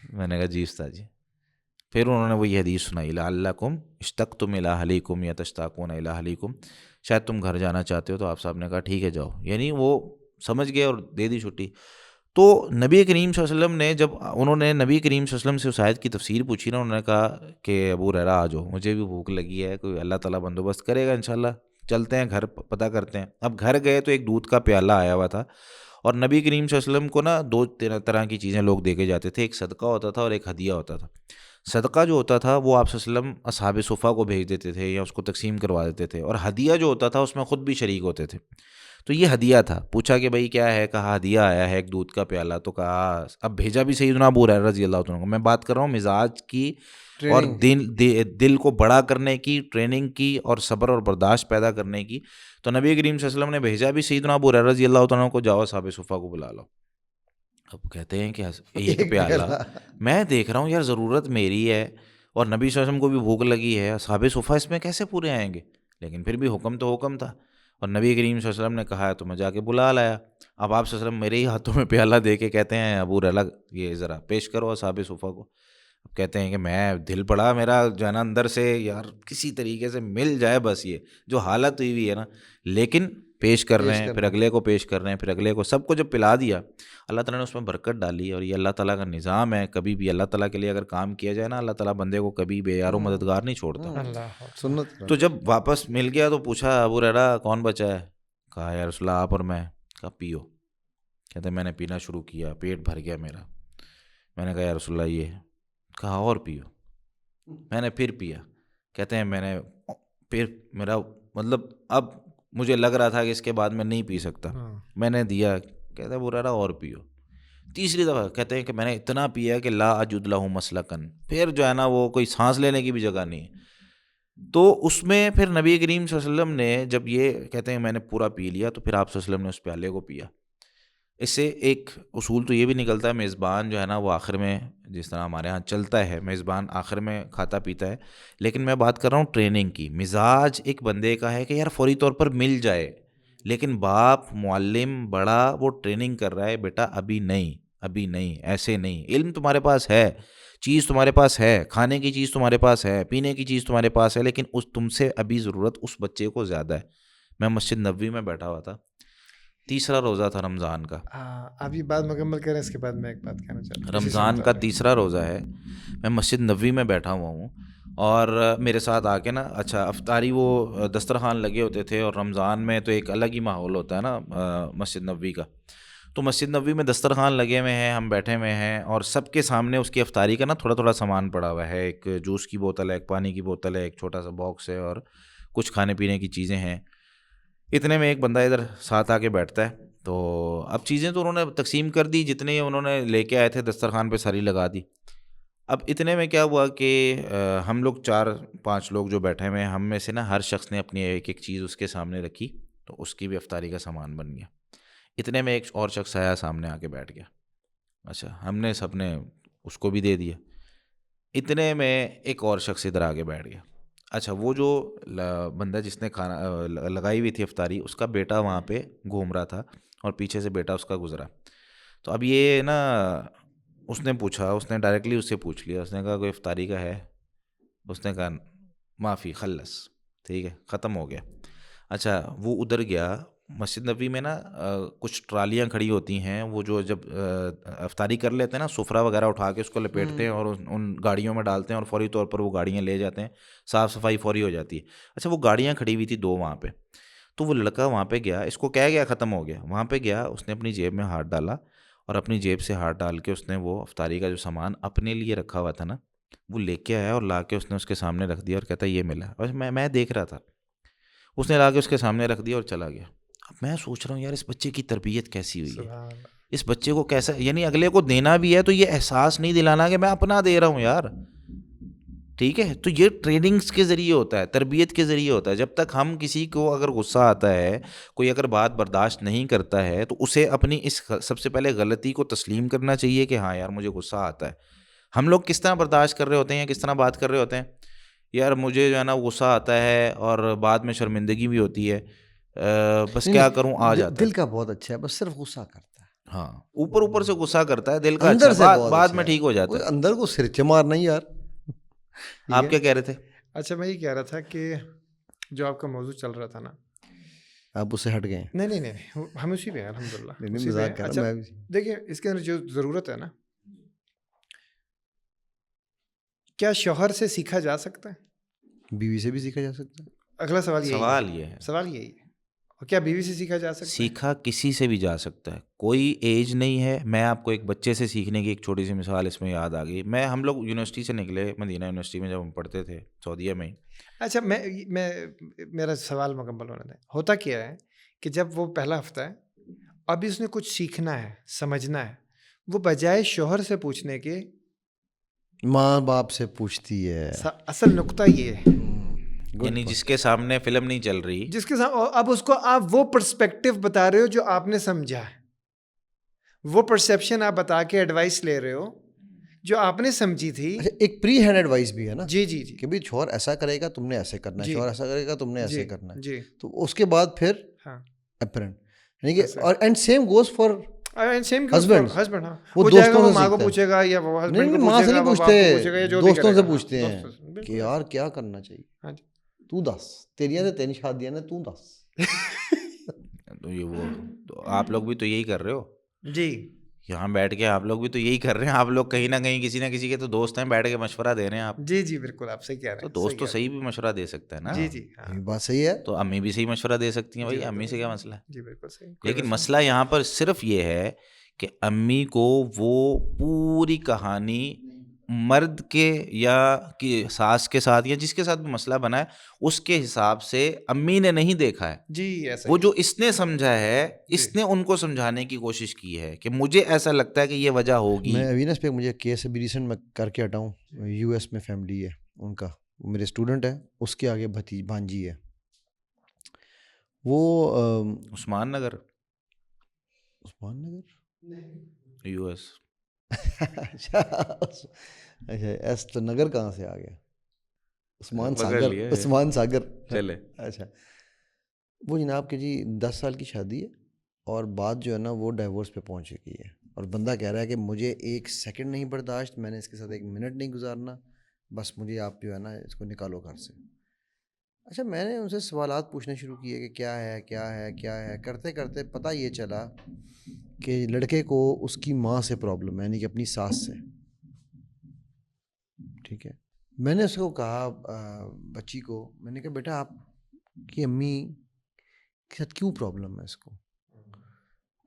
میں نے کہا جی استاد جی. پھر انہوں نے وہی حدیث سنائی لعلکم اشتقتم الی اہلیکم یا تشتاقون الی اہلیکم, شاید تم گھر جانا چاہتے ہو. تو آپ صاحب نے کہا ٹھیک ہے جاؤ, یعنی وہ سمجھ گئے اور دے دی چھٹی. تو نبی کریم صلی اللہ علیہ وسلم نے جب انہوں نے نبی کریم صلی اللہ علیہ وسلم سے اس آیت کی تفسیر پوچھی نا, انہوں نے کہا کہ ابو ہریرہ آ جاؤ, مجھے بھی بھوک لگی ہے, کوئی اللہ تعالیٰ بندوبست کرے گا انشاءاللہ, چلتے ہیں گھر پتہ کرتے ہیں. اب گھر گئے تو ایک دودھ کا پیالہ آیا ہوا تھا, اور نبی کریم صلی اللہ علیہ وسلم کو نا دو طرح کی چیزیں لوگ دے کے جاتے تھے, ایک صدقہ ہوتا تھا اور ایک ہدیہ ہوتا تھا. صدقہ جو ہوتا تھا وہ آپ صلی اللہ علیہ وسلم اصحاب صفہ کو بھیج دیتے تھے یا اس کو تقسیم کروا دیتے تھے, اور ہدیہ جو ہوتا تھا اس میں خود بھی شریک ہوتے تھے. تو یہ ہدیہ تھا. پوچھا کہ بھائی کیا ہے, کہا ہدیہ آیا ہے ایک دودھ کا پیالہ. تو کہا اب بھیجا بھی سیدنا ابو ہریرہ رضی اللہ عنہ کو. میں بات کر رہا ہوں مزاج کی اور دل کو بڑا کرنے کی, ٹریننگ کی, اور صبر اور برداشت پیدا کرنے کی. تو نبی کریم صلی اللہ علیہ وسلم نے بھیجا بھی سیدنا ابو ہریرہ رضی اللہ عنہ کو, جاؤ اصحاب صفہ کو بلا لو. اب کہتے ہیں کہ ایک پیالہ, میں دیکھ رہا ہوں یار ضرورت میری ہے اور نبی صلی اللہ علیہ وسلم کو بھی بھوک لگی ہے, اصحاب صفہ اس میں کیسے پورے آئیں گے. لیکن پھر بھی حکم تو حکم تھا, اور نبی کریم صلی اللہ علیہ وسلم نے کہا ہے تو میں جا کے بلا لایا. اب آپ صلی اللہ علیہ وسلم میرے ہی ہاتھوں میں پیالہ دے کے کہتے ہیں ابو ہریرہ یہ ذرا پیش کرو اصحاب صفہ کو. اب کہتے ہیں کہ میں دل پڑا میرا جو ہے نا اندر سے, یار کسی طریقے سے مل جائے بس, یہ جو حالت ہوئی ہوئی ہے نا. لیکن پیش کر رہے ہیں, پھر اگلے کو پیش کر رہے ہیں, پھر اگلے کو, سب کو جب پلا دیا اللہ تعالیٰ نے اس میں برکت ڈالی. اور یہ اللہ تعالیٰ کا نظام ہے, کبھی بھی اللہ تعالیٰ کے لیے اگر کام کیا جائے نا, اللہ تعالیٰ بندے کو کبھی بے یار و مددگار نہیں چھوڑتا. تو جب واپس مل گیا تو پوچھا ابو ہریرہ کون بچا ہے, کہا یا رسول اللہ آپ اور میں. کہا پیو. کہتے میں نے پینا شروع کیا, پیٹ بھر گیا میرا. میں نے کہا یا رسول اللہ یہ, کہا اور پیو. میں نے پھر پیا. کہتے ہیں میں نے پھر میرا مطلب اب مجھے لگ رہا تھا کہ اس کے بعد میں نہیں پی سکتا. میں نے دیا. کہتے ہیں برا اور پیو. تیسری دفعہ کہتے ہیں کہ میں نے اتنا پیا کہ لا اجد لہ مسلکن, پھر جو ہے نا وہ کوئی سانس لینے کی بھی جگہ نہیں. تو اس میں پھر نبی کریم صلی اللہ علیہ وسلم نے جب یہ کہتے ہیں میں نے پورا پی لیا, تو پھر آپ صلی اللہ علیہ وسلم نے اس پیالے کو پیا. اس سے ایک اصول تو یہ بھی نکلتا ہے, میزبان جو ہے نا وہ آخر میں, جس طرح ہمارے ہاں چلتا ہے میزبان آخر میں کھاتا پیتا ہے, لیکن میں بات کر رہا ہوں ٹریننگ کی. مزاج ایک بندے کا ہے کہ یار فوری طور پر مل جائے, لیکن باپ معلم بڑا وہ ٹریننگ کر رہا ہے, بیٹا ابھی نہیں, ابھی نہیں, ایسے نہیں. علم تمہارے پاس ہے, چیز تمہارے پاس ہے, کھانے کی چیز تمہارے پاس ہے, پینے کی چیز تمہارے پاس ہے, لیکن تم سے ابھی ضرورت اس بچے کو زیادہ ہے. میں مسجد نبوی میں بیٹھا ہوا تھا, تیسرا روزہ تھا رمضان کا. ابھی بات مکمل کریں, اس کے بعد میں ایک بات کہنا چاہتا ہوں. رمضان کا تیسرا روزہ ہے, میں مسجد نبوی میں بیٹھا ہوا ہوں, اور میرے ساتھ آ کے نا, اچھا افطاری وہ دسترخوان لگے ہوتے تھے, اور رمضان میں تو ایک الگ ہی ماحول ہوتا ہے نا مسجد نبوی کا. تو مسجد نبوی میں دسترخوان لگے ہوئے ہیں, ہم بیٹھے ہوئے ہیں, اور سب کے سامنے اس کی افطاری کا نا تھوڑا تھوڑا سامان پڑا ہوا ہے. ایک جوس کی بوتل ہے, ایک پانی کی بوتل ہے, ایک چھوٹا سا باکس ہے, اور کچھ کھانے پینے کی چیزیں ہیں. اتنے میں ایک بندہ ادھر ساتھ آ کے بیٹھتا ہے. تو اب چیزیں تو انہوں نے تقسیم کر دی, جتنے انہوں نے لے کے آئے تھے دسترخوان پہ ساری لگا دی. اب اتنے میں کیا ہوا کہ ہم لوگ 4-5 لوگ جو بیٹھے ہوئے ہیں, ہم میں سے نا ہر شخص نے اپنی ایک ایک چیز اس کے سامنے رکھی, تو اس کی بھی افطاری کا سامان بن گیا. اتنے میں ایک اور شخص آیا, سامنے آ کے بیٹھ گیا. اچھا, ہم نے سب نے اس کو بھی دے دیا. اتنے میں ایک اور شخص ادھر آ کے بیٹھ گیا. اچھا, وہ جو بندہ جس نے کھانا لگائی ہوئی تھی افطاری, اس کا بیٹا وہاں پہ گھوم رہا تھا, اور پیچھے سے بیٹا اس کا گزرا. تو اب یہ نا اس نے پوچھا, اس نے ڈائریکٹلی اس سے پوچھ لیا, اس نے کہا کوئی افطاری کا ہے؟ اس نے کہا معافی خلص, ٹھیک ہے ختم ہو گیا. اچھا وہ ادھر گیا, مسجد نبوی میں نا کچھ ٹرالیاں کھڑی ہوتی ہیں, وہ جو جب افطاری کر لیتے ہیں نا, سفرہ وغیرہ اٹھا کے اس کو لپیٹتے ہیں اور ان گاڑیوں میں ڈالتے ہیں اور فوری طور پر وہ گاڑیاں لے جاتے ہیں, صاف صفائی فوری ہو جاتی ہے. اچھا وہ گاڑیاں کھڑی ہوئی تھی 2 وہاں پہ, تو وہ لڑکا وہاں پہ گیا, اس کو کہہ گیا ختم ہو گیا, وہاں پہ گیا, اس نے اپنی جیب میں ہاتھ ڈالا اور اپنی جیب سے ہاتھ ڈال کے اس نے وہ افطاری کا جو سامان اپنے لیے رکھا ہوا تھا نا, وہ لے کے آیا اور لا کے اس نے اس کے سامنے رکھ دیا اور کہتا یہ ملا. اور میں دیکھ رہا تھا, اس نے لا کے اس کے سامنے رکھ دیا اور چلا گیا. اب میں سوچ رہا ہوں یار اس بچے کی تربیت کیسی ہوئی ہے, سبحان اللہ. اس بچے کو کیسا, یعنی اگلے کو دینا بھی ہے تو یہ احساس نہیں دلانا کہ میں اپنا دے رہا ہوں یار, ٹھیک ہے. تو یہ ٹریننگز کے ذریعے ہوتا ہے, تربیت کے ذریعے ہوتا ہے. جب تک ہم کسی کو اگر غصہ آتا ہے, کوئی اگر بات برداشت نہیں کرتا ہے, تو اسے اپنی اس سب سے پہلے غلطی کو تسلیم کرنا چاہیے کہ ہاں یار مجھے غصہ آتا ہے. ہم لوگ کس طرح برداشت کر رہے ہوتے ہیں, کس طرح بات کر رہے ہوتے ہیں, یار مجھے جو ہے نا غصہ آتا ہے اور بعد میں شرمندگی بھی ہوتی ہے, بس کیا کروں آ جاتا ہے. دل کا بہت اچھا ہے, بس صرف غصہ کرتا ہے, ہاں اوپر اوپر سے غصہ کرتا ہے, دل کا اندر اچھا, سے بہت بعد اچھا میں ہے. ٹھیک ہو جاتا وہ ہے. اندر کو سرچے مارنا ہی یار. آپ کیا کہہ رہے تھے؟ اچھا میں یہ کہہ رہا تھا کہ جو آپ کا موضوع چل رہا تھا نا, آپ اس سے ہٹ گئے. نہیں ہم اسی پہ ہیں الحمد للہ. نہیں مذاق کر رہا میں. دیکھیے اس کے اندر جو ضرورت ہے نا, کیا شوہر سے سیکھا جا سکتا ہے؟ بیوی سے بھی سیکھا جا سکتا ہے. اگلا سوال یہ ہے, سوال یہی ہے, اور کیا بیوی سے سیکھا جا سکتا ہے؟ سیکھا کسی سے بھی جا سکتا ہے, کوئی ایج نہیں ہے. میں آپ کو ایک بچے سے سیکھنے کی ایک چھوٹی سی مثال اس میں یاد آ گئی. ہم لوگ یونیورسٹی سے نکلے, مدینہ یونیورسٹی میں جب ہم پڑھتے تھے سعودیہ میں. اچھا میں میرا سوال مکمل ہونے دیں. ہوتا کیا ہے کہ جب وہ پہلا ہفتہ ہے, ابھی اس نے کچھ سیکھنا ہے, سمجھنا ہے, وہ بجائے شوہر سے پوچھنے کے ماں باپ سے پوچھتی ہے. اصل نقطہ یہ ہے, یعنی جس کے سامنے فلم نہیں چل رہی, جس کے سامنے, اب اس کو آپ وہ پرسپیکٹو بتا رہے ہو جو آپ نے سمجھا ہے, وہ پرسیپشن آپ بتا کے ایڈوائس لے رہے ہو جو آپ نے سمجھی تھی. اچھا ایک پری ہینڈ ایڈوائس بھی ہے نا, جی کہ بھائی شوہر ایسا کرے گا تم نے ایسے کرنا ہے, شوہر ایسا کرے گا تم نے ایسے کرنا ہے. جی تو اس کے بعد پھر ہاں اپرنٹ, یعنی کہ اور and same goes for husband. ہاں وہ جائے گا, دوستوں وہ سے ماں کو سیکھتا ہے. پوچھے گا یا وہ ہسبینڈ کو ماں سے پوچھے گا, نہیں وہ باپ کو پوچھے گا, یا پوچھتے, جو بھی دوستوں کرے سے گا. پوچھتے ہیں کہ یار کیا کرنا چاہیے, ہاں جی تو دس, تیریاں تو تیری شادیاں نے, تو دس. تو یہ وہ تو آپ لوگ بھی تو یہی کر رہے ہو جی. یہاں بیٹھ کے, آپ لوگ بھی تو یہی کر رہے ہیں. آپ لوگ کہیں نہ کہیں کسی نہ کسی کے تو دوست ہیں, بیٹھ کے مشورہ دے رہے ہیں آپ. جی بالکل آپ صحیح کہہ رہے تو ہیں. دوست تو صحیح بھی مشورہ دے سکتا ہے نا. جی ہاں یہ بات صحیح ہے. تو امی بھی صحیح مشورہ دے سکتی ہیں بھائی, امی سے کیا مسئلہ ہے. جی بالکل صحیح. لیکن مسئلہ یہاں پر صرف یہ ہے کہ امی کو وہ پوری کہانی مرد کے یا ساس کے ساتھ یا جس کے ساتھ بھی مسئلہ بنا ہے اس کے حساب سے امی نے نہیں دیکھا ہے. جی ایسا وہ جو اس نے سمجھا ہے, اس نے ان کو سمجھانے کی کوشش کی ہے کہ مجھے ایسا لگتا ہے کہ یہ وجہ ہوگی. میں وینس پہ مجھے کیس ابھی ریسنٹ میں کر کے ہٹا ہوں, یو ایس میں فیملی ہے ان کا, وہ میرے اسٹوڈنٹ ہے, اس کے آگے بھانجی ہے, وہ عثمان نگر یو ایس. اچھا ایس تو نگر کہاں سے آ گیا, عثمان ساگر چلے. اچھا وہ جناب کہ جی 10 سال کی شادی ہے اور بات جو ہے نا وہ ڈائیورس پہ پہنچ چکی ہے, اور بندہ کہہ رہا ہے کہ مجھے 1 سیکنڈ نہیں برداشت, میں نے اس کے ساتھ 1 منٹ نہیں گزارنا, بس مجھے آپ جو ہے نا اس کو نکالو گھر سے. اچھا میں نے ان سے سوالات پوچھنے شروع کیے کہ کیا ہے کیا ہے کیا ہے, کرتے کرتے پتہ یہ چلا کہ لڑکے کو اس کی ماں سے پرابلم ہے, یعنی کہ اپنی ساس سے. ٹھیک ہے, میں نے اس کو کہا بچی کو, میں نے کہا بیٹا آپ کی امی کے ساتھ کیوں پرابلم ہے اس کو.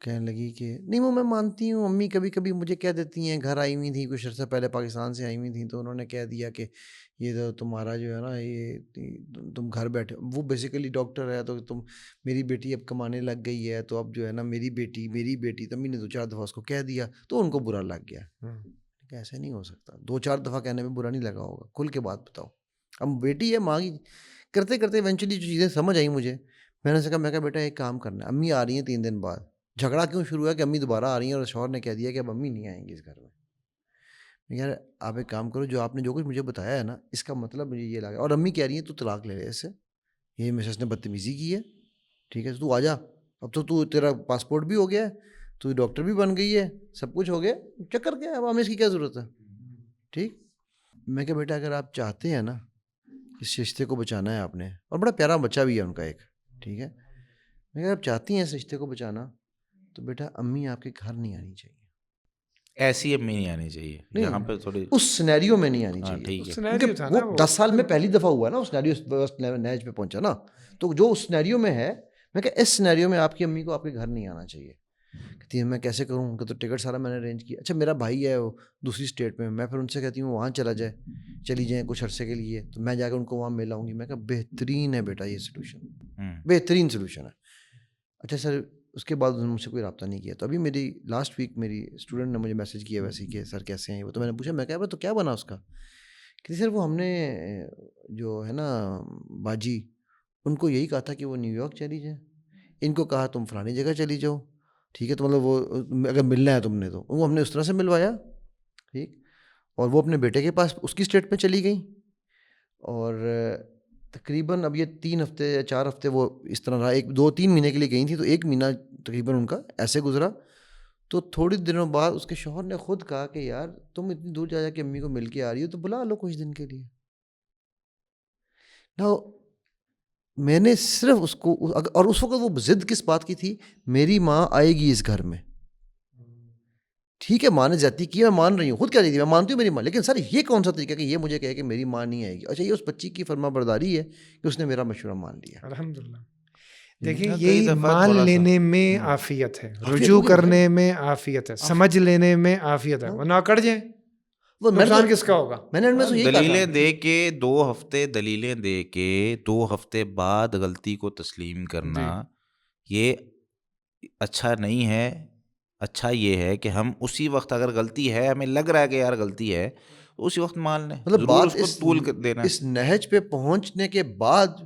کہنے لگی کہ نہیں وہ میں مانتی ہوں, امی کبھی کبھی مجھے کہہ دیتی ہیں, گھر آئی ہوئی تھیں کچھ عرصہ پہلے پاکستان سے آئی ہوئی تھیں, تو انہوں نے کہہ دیا کہ یہ تو تمہارا جو ہے نا یہ تم گھر بیٹھے, وہ بیسیکلی ڈاکٹر ہے, تو تم میری بیٹی اب کمانے لگ گئی ہے, تو اب جو ہے نا میری بیٹی تو امی نے 2-4 دفعہ اس کو کہہ دیا تو ان کو برا لگ گیا. کہ ایسے نہیں ہو سکتا, 2-4 دفعہ کہنے میں برا نہیں لگا ہوگا, کھل کے بات بتاؤ. اب بیٹی ہے ماں کی, کرتے کرتے ایونچولی جو چیزیں سمجھ آئیں مجھے, میں نے کہا میں کہا بیٹا ایک کام کرنا ہے, امی آ رہی ہیں 3 دن بعد. جھگڑا کیوں شروع ہوا کہ امی دوبارہ آ رہی ہیں اور شوہر نے کہہ دیا کہ اب امی نہیں آئیں گی اس گھر میں. یار آپ ایک کام کرو, جو آپ نے جو کچھ مجھے بتایا ہے نا اس کا مطلب مجھے یہ لگا, اور امی کہہ رہی ہیں تو طلاق لے لے اس سے, یہ مسز نے بدتمیزی کی ہے, ٹھیک ہے تو آ جا, اب تو تیرا پاسپورٹ بھی ہو گیا ہے, تو ڈاکٹر بھی بن گئی ہے, سب کچھ ہو گیا, چکر کیا ہے, اب ہمیں اس کی کیا ضرورت ہے. ٹھیک, میں کہ بیٹا اگر آپ چاہتے ہیں نا اس رشتے کو بچانا ہے آپ نے, اور بڑا پیارا بچہ بھی ہے ان کا ایک, ٹھیک ہے, میں اگر آپ چاہتی ہیں اس رشتے کو بچانا تو بیٹا امی آپ کے گھر نہیں آنی چاہیے, ایسی امی نہیں آنی چاہیے, یہاں پہ تھوڑی اس سینیریو میں نہیں آنی ہاں چاہیے, ٹھیک ہے. سینیریو تھا وہ نا 10 سال میں پہلی دفعہ ہوا نا اس سینیریو نیج پہ پہنچا نا, تو جو اس سینیریو میں ہے, میں کہ اس سینیریو میں آپ کی امی کو آپ کے گھر نہیں آنا چاہیے. کہتی ہے میں کیسے کروں, کہ تو ٹکٹ سارا میں نے ارینج کیا. اچھا میرا بھائی ہے وہ دوسری اسٹیٹ میں پھر ان سے کہتی ہوں وہاں چلی جائیں کچھ عرصے کے لیے, تو میں جا کے ان کو وہاں مل آؤں گی. میں کہا بہترین ہے بیٹا یہ سلوشن, بہترین سلوشن ہے. اچھا سر, اس کے بعد انہوں نے مجھ سے کوئی رابطہ نہیں کیا. تو ابھی میری لاسٹ ویک میری اسٹوڈنٹ نے مجھے میسج کیا ویسے کہ سر کیسے ہیں وہ, تو میں نے پوچھا, میں کہا تو کیا بنا اس کا, کہ سر وہ ہم نے جو ہے نا باجی ان کو یہی کہا تھا کہ وہ نیو یارک چلی جائیں, ان کو کہا تم فلانی جگہ چلی جاؤ, ٹھیک ہے, تو مطلب وہ اگر ملنا ہے تم نے تو وہ ہم نے اس طرح سے ملوایا, ٹھیک, اور وہ اپنے بیٹے کے پاس اس کی اسٹیٹ میں چلی گئیں, اور تقریباً اب یہ 3 ہفتے یا 4 ہفتے وہ اس طرح رہا, 2-3 مہینے کے لیے گئی تھیں, تو 1 مہینہ تقریباً ان کا ایسے گزرا. تو تھوڑی دنوں بعد اس کے شوہر نے خود کہا کہ یار تم اتنی دور جا کے امی کو مل کے آ رہی ہو تو بلا لو کچھ دن کے لیے. میں نے صرف اس کو, اور اس وقت وہ ضد کس بات کی تھی, میری ماں آئے گی اس گھر میں, ٹھیک ہے, ماں نے زیادتی کی, میں مان رہی ہوں, خود کہہ رہی تھی میں مانتی ہوں میری ماں, لیکن سر یہ کون سا طریقہ کہ یہ مجھے کہے کہ میری ماں نہیں آئے گی. اچھا یہ اس بچی کی فرما برداری ہے کہ اس نے میرا مشورہ مان لیا. الحمدللہ. دیکھیں کئی یہی دفعہ مان تھوڑا سا لینے میں عافیت ہے, رجوع کرنے میں عافیت ہے, سمجھ لینے میں عافیت ہے, ورنہ اکڑ جائیں نقصان کس کا ہوگا. میں نے ان میں سے یہی کہا دلیلیں تھا, دے کے 2 ہفتے دلیلیں دے کے 2 ہفتے بعد غلطی کو تسلیم کرنا یہ اچھا نہیں ہے. اچھا یہ ہے کہ ہم اسی وقت اگر غلطی ہے, ہمیں لگ رہا ہے کہ یار غلطی ہے, اسی وقت مان لیں, مطلب ضرور بات اس کو طول دینا. اس نہج پہ پہنچنے کے بعد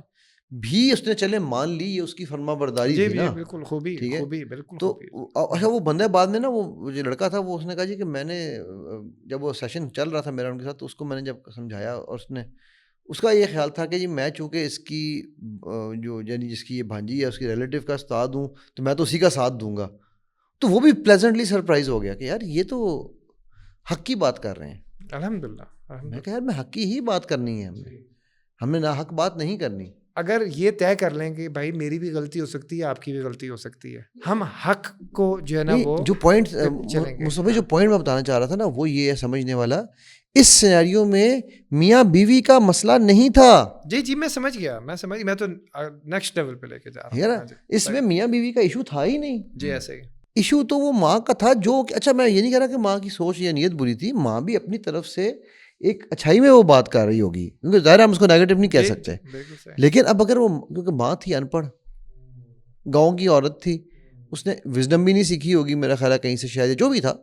بھی اس نے چلے مان لی, یہ اس کی فرما برداری تھی نا, بالکل خوبی, ٹھیک ہے. خوبی, بالکل تو خوبی. اچھا وہ بندہ بعد میں نا وہ جو لڑکا تھا وہ اس نے کہا جی کہ میں نے جب وہ سیشن چل رہا تھا میرا ان کے ساتھ, تو اس کو میں نے جب سمجھایا, اور اس کا یہ خیال تھا کہ جی میں چونکہ اس کی جو یعنی جس کی یہ بھانجی ہے اس کی ریلیٹیو کا استاد ہوں تو میں تو اسی کا ساتھ دوں گا. تو وہ بھی پلیزنٹلی سرپرائز ہو گیا کہ یار یہ تو حق کی بات کر رہے ہیں. الحمدللہ. میں کہا یار میں حق کی ہی بات کرنی ہے, ہم نے ناحق بات نہیں کرنی. اگر یہ طے کر لیں کہ بھائی میری بھی غلطی ہو سکتی ہے, آپ کی بھی غلطی ہو سکتی ہے, ہم حق کو جو ہے نا وہ جو پوائنٹ مصطفی جو پوائنٹ میں بتانا چاہ رہا تھا نا وہ یہ ہے سمجھنے والا, اس سینیریو میں میاں بیوی کا مسئلہ نہیں تھا. جی میں سمجھ گیا, میں تو نیکسٹ لیول پہ لے کے جا رہا ہوں. اس میں میاں بیوی کا ایشو تھا ہی نہیں. جی ایسے ہی ایشو تو وہ ماں کا تھا جو, اچھا میں یہ نہیں کہہ رہا کہ ماں کی سوچ یا نیت بری تھی, ماں بھی اپنی طرف سے ایک اچھائی میں وہ بات کر رہی ہوگی, کیونکہ ظاہر ہم اس کو نیگیٹو نہیں کہہ سکتے, لیکن اب اگر وہ کیونکہ ماں تھی ان پڑھ, گاؤں کی عورت تھی, اس نے وزڈم بھی نہیں سیکھی ہوگی میرا خیال ہے کہیں سے, شاید جو بھی تھا.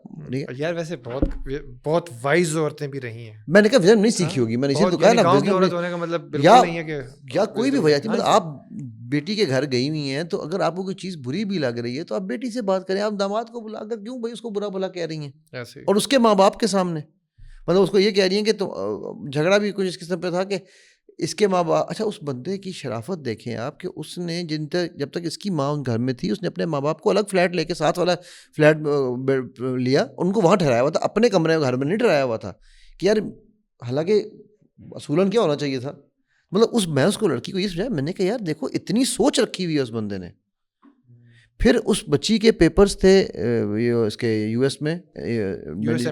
یار ویسے بہت وائز عورتیں بھی رہی ہیں, میں نے کہا وزڈم نہیں سیکھی ہوگی, میں نے اسی تو کہا نا گاؤں کی عورت ہونے کا مطلب بالکل نہیں ہے کہ یا کوئی بھی وجہ تھی, مطلب آپ بیٹی کے گھر گئی ہوئی ہیں تو اگر آپ کو کوئی چیز بری بھی لگ رہی ہے تو آپ بیٹی سے بات کریں, آپ داماد کو بلا کر کیوں بھائی اس کو برا بھلا کہہ رہی ہیں, اور اس کے ماں باپ کے سامنے, مطلب اس کو یہ کہہ رہی ہیں کہ تو جھگڑا بھی کچھ اس قسم پہ تھا کہ اس کے ماں باپ. اچھا اس بندے کی شرافت دیکھیں آپ کہ اس نے جب تک اس کی ماں ان گھر میں تھی اس نے اپنے ماں باپ کو الگ فلیٹ لے کے, ساتھ والا فلیٹ لیا, ان کو وہاں ٹھہرایا ہوا تھا, اپنے کمرے گھر میں نہیں ٹھہرایا ہوا تھا کہ یار, حالانکہ اصولاً کیا ہونا چاہیے تھا, مطلب میں اس کو لڑکی کو یہ سمجھایا, میں نے کہا یار دیکھو اتنی سوچ رکھی ہوئی ہے اس بندے نے. پھر اس بچی کے پیپرز تھے اس کے یو ایس میں, U S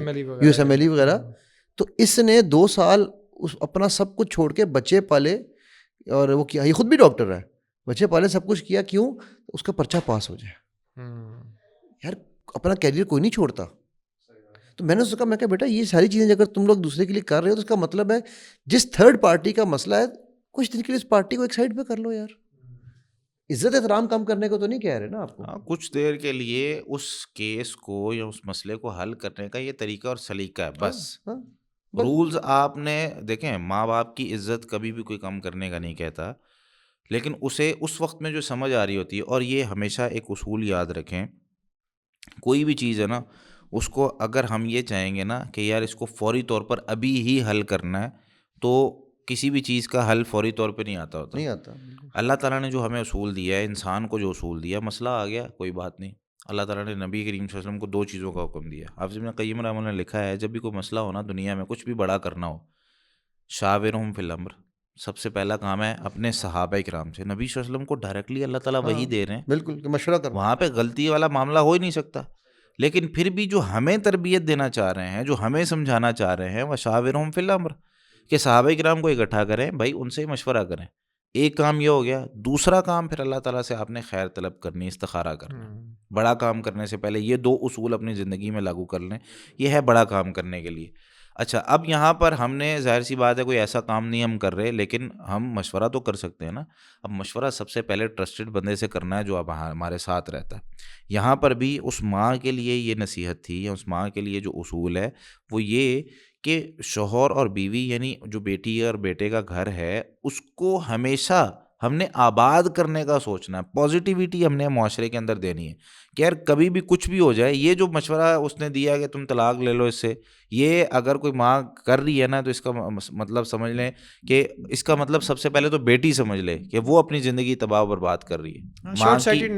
M L E وغیرہ, تو اس نے 2 سال اپنا سب کچھ چھوڑ کے بچے پالے, اور وہ کیا, یہ خود بھی ڈاکٹر ہے, بچے پالے سب کچھ کیا, کیوں, اس کا پرچہ پاس ہو جائے. یار اپنا کیریئر کوئی نہیں چھوڑتا. تو میں نے اس کو کہا, میں کہا بیٹا یہ ساری چیزیں اگر تم لوگ دوسرے کے لیے کر رہے ہو تو اس کا مطلب ہے جس تھرڈ پارٹی کا مسئلہ ہے کچھ دن کے لیے اس پارٹی کو ایک سائڈ پہ کر لو یار, عزت احترام کم کرنے کو تو نہیں کہہ رہے نا آپ کو. کچھ دیر کے لیے اس کیس کو یا اس مسئلے کو حل کرنے کا یہ طریقہ اور سلیقہ ہے بس. رولز آپ نے دیکھیں, ماں باپ کی عزت کبھی بھی کوئی کم کرنے کا نہیں کہتا, لیکن اسے اس وقت میں جو سمجھ آ رہی ہوتی ہے, اور یہ ہمیشہ ایک اصول یاد رکھیں, کوئی بھی چیز ہے نا اس کو اگر ہم یہ چاہیں گے نا کہ یار اس کو فوری طور پر ابھی ہی حل کرنا ہے, تو کسی بھی چیز کا حل فوری طور پہ نہیں آتا. اللہ تعالیٰ نے جو ہمیں اصول دیا ہے, انسان کو جو اصول دیا, مسئلہ آ گیا کوئی بات نہیں, اللہ تعالیٰ نے نبی کریم صلی اللہ علیہ وسلم کو 2 چیزوں کا حکم دیا. حافظ ابن قیم رحمہ اللہ نے لکھا ہے جب بھی کوئی مسئلہ ہو نا دنیا میں کچھ بھی بڑا کرنا ہو, شاورہم فی الامر, سب سے پہلا کام ہے اپنے صحابہ کرام سے. نبی صلی اللہ علیہ وسلم کو ڈائریکٹلی اللہ تعالیٰ وحی دے رہے ہیں, بالکل کہ مشورہ کرنا, وہاں پہ غلطی والا معاملہ ہو ہی نہیں سکتا. لیکن پھر بھی جو ہمیں تربیت دینا چاہ رہے ہیں, جو ہمیں سمجھانا چاہ رہے ہیں, وہ شاورہم فی الامر, کہ صحابہ کرام کو اکٹھا کریں, بھائی ان سے مشورہ کریں. ایک کام یہ ہو گیا. دوسرا کام پھر اللہ تعالیٰ سے آپ نے خیر طلب کرنی, استخارہ کرنا. بڑا کام کرنے سے پہلے یہ 2 اصول اپنی زندگی میں لاگو کر لیں, یہ ہے بڑا کام کرنے کے لیے. اچھا, اب یہاں پر ہم نے ظاہر سی بات ہے کوئی ایسا کام نہیں ہم کر رہے, لیکن ہم مشورہ تو کر سکتے ہیں نا. اب مشورہ سب سے پہلے ٹرسٹڈ بندے سے کرنا ہے جو اب ہمارے ساتھ رہتا ہے. یہاں پر بھی اس ماں کے لیے یہ نصیحت تھی, یا اس ماں کے لیے جو اصول ہے وہ یہ کہ شوہر اور بیوی یعنی جو بیٹی اور بیٹے کا گھر ہے اس کو ہمیشہ ہم نے آباد کرنے کا سوچنا ہے. پازیٹیویٹی ہم نے معاشرے کے اندر دینی ہے کہ یار کبھی بھی کچھ بھی ہو جائے. یہ جو مشورہ اس نے دیا کہ تم طلاق لے لو اس سے, یہ اگر کوئی ماں کر رہی ہے نا تو اس کا مطلب سمجھ لیں کہ اس کا مطلب سب سے پہلے تو بیٹی سمجھ لے کہ وہ اپنی زندگی تباہ و برباد کر رہی ہے. ماں کی,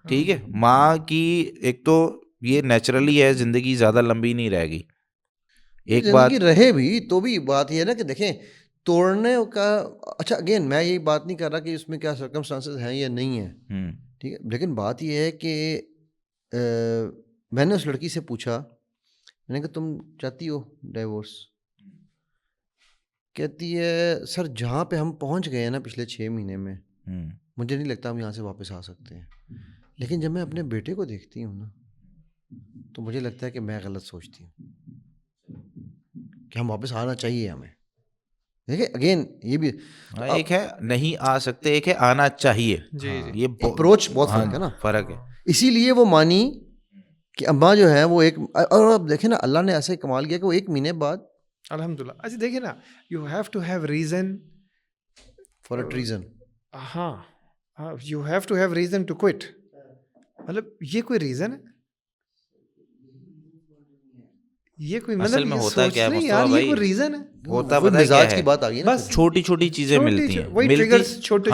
ٹھیک ہے, ماں کی ایک تو یہ نیچرلی ہے زندگی زیادہ لمبی نہیں رہے گی. ایک بات رہے بھی تو بھی بات یہ ہے نا کہ دیکھیں توڑنے کا, اچھا اگین میں یہی بات نہیں کر رہا کہ اس میں کیا سرکمسٹانسز ہیں یا نہیں ہیں, ٹھیک ہے, لیکن بات یہ ہے کہ میں نے اس لڑکی سے پوچھا, میں نے کہا تم چاہتی ہو ڈائیورس؟ کہتی ہے سر جہاں پہ ہم پہنچ گئے ہیں نا پچھلے 6 مہینے میں, مجھے نہیں لگتا ہم یہاں سے واپس آ سکتے ہیں. لیکن جب میں اپنے بیٹے کو دیکھتی ہوں نا تو مجھے لگتا ہے کہ میں غلط سوچتی ہوں کہ ہم واپس آنا چاہیے ہمیں. دیکھیں اگین یہ بھی ایک ہے نہیں آ سکتے, ایک ہے آنا چاہیے. یہ اپروچ بہت فرق ہے نا, فرق ہے. اسی لیے وہ مانی کہ اماں جو ہے وہ ایک, اور اب دیکھیں نا اللہ نے ایسے کمال کیا کہ وہ 1 مہینے بعد الحمدللہ. اچھا دیکھیں نا, you have to have reason for a treason. ہاں, you have to have reason to quit. مطلب یہ کوئی ریزن ہے, یہ کوئی اصل میں ہوتا کیا ہے نہیں مصطفیٰ یار, یہ بھائی, کوئی ریزن ہے. ہوتا پتہ مزاج کیا کی ہے, بات آ گئی نا, بس چھوٹی چھوٹی چیزیں ملتی ہیں, چھوٹی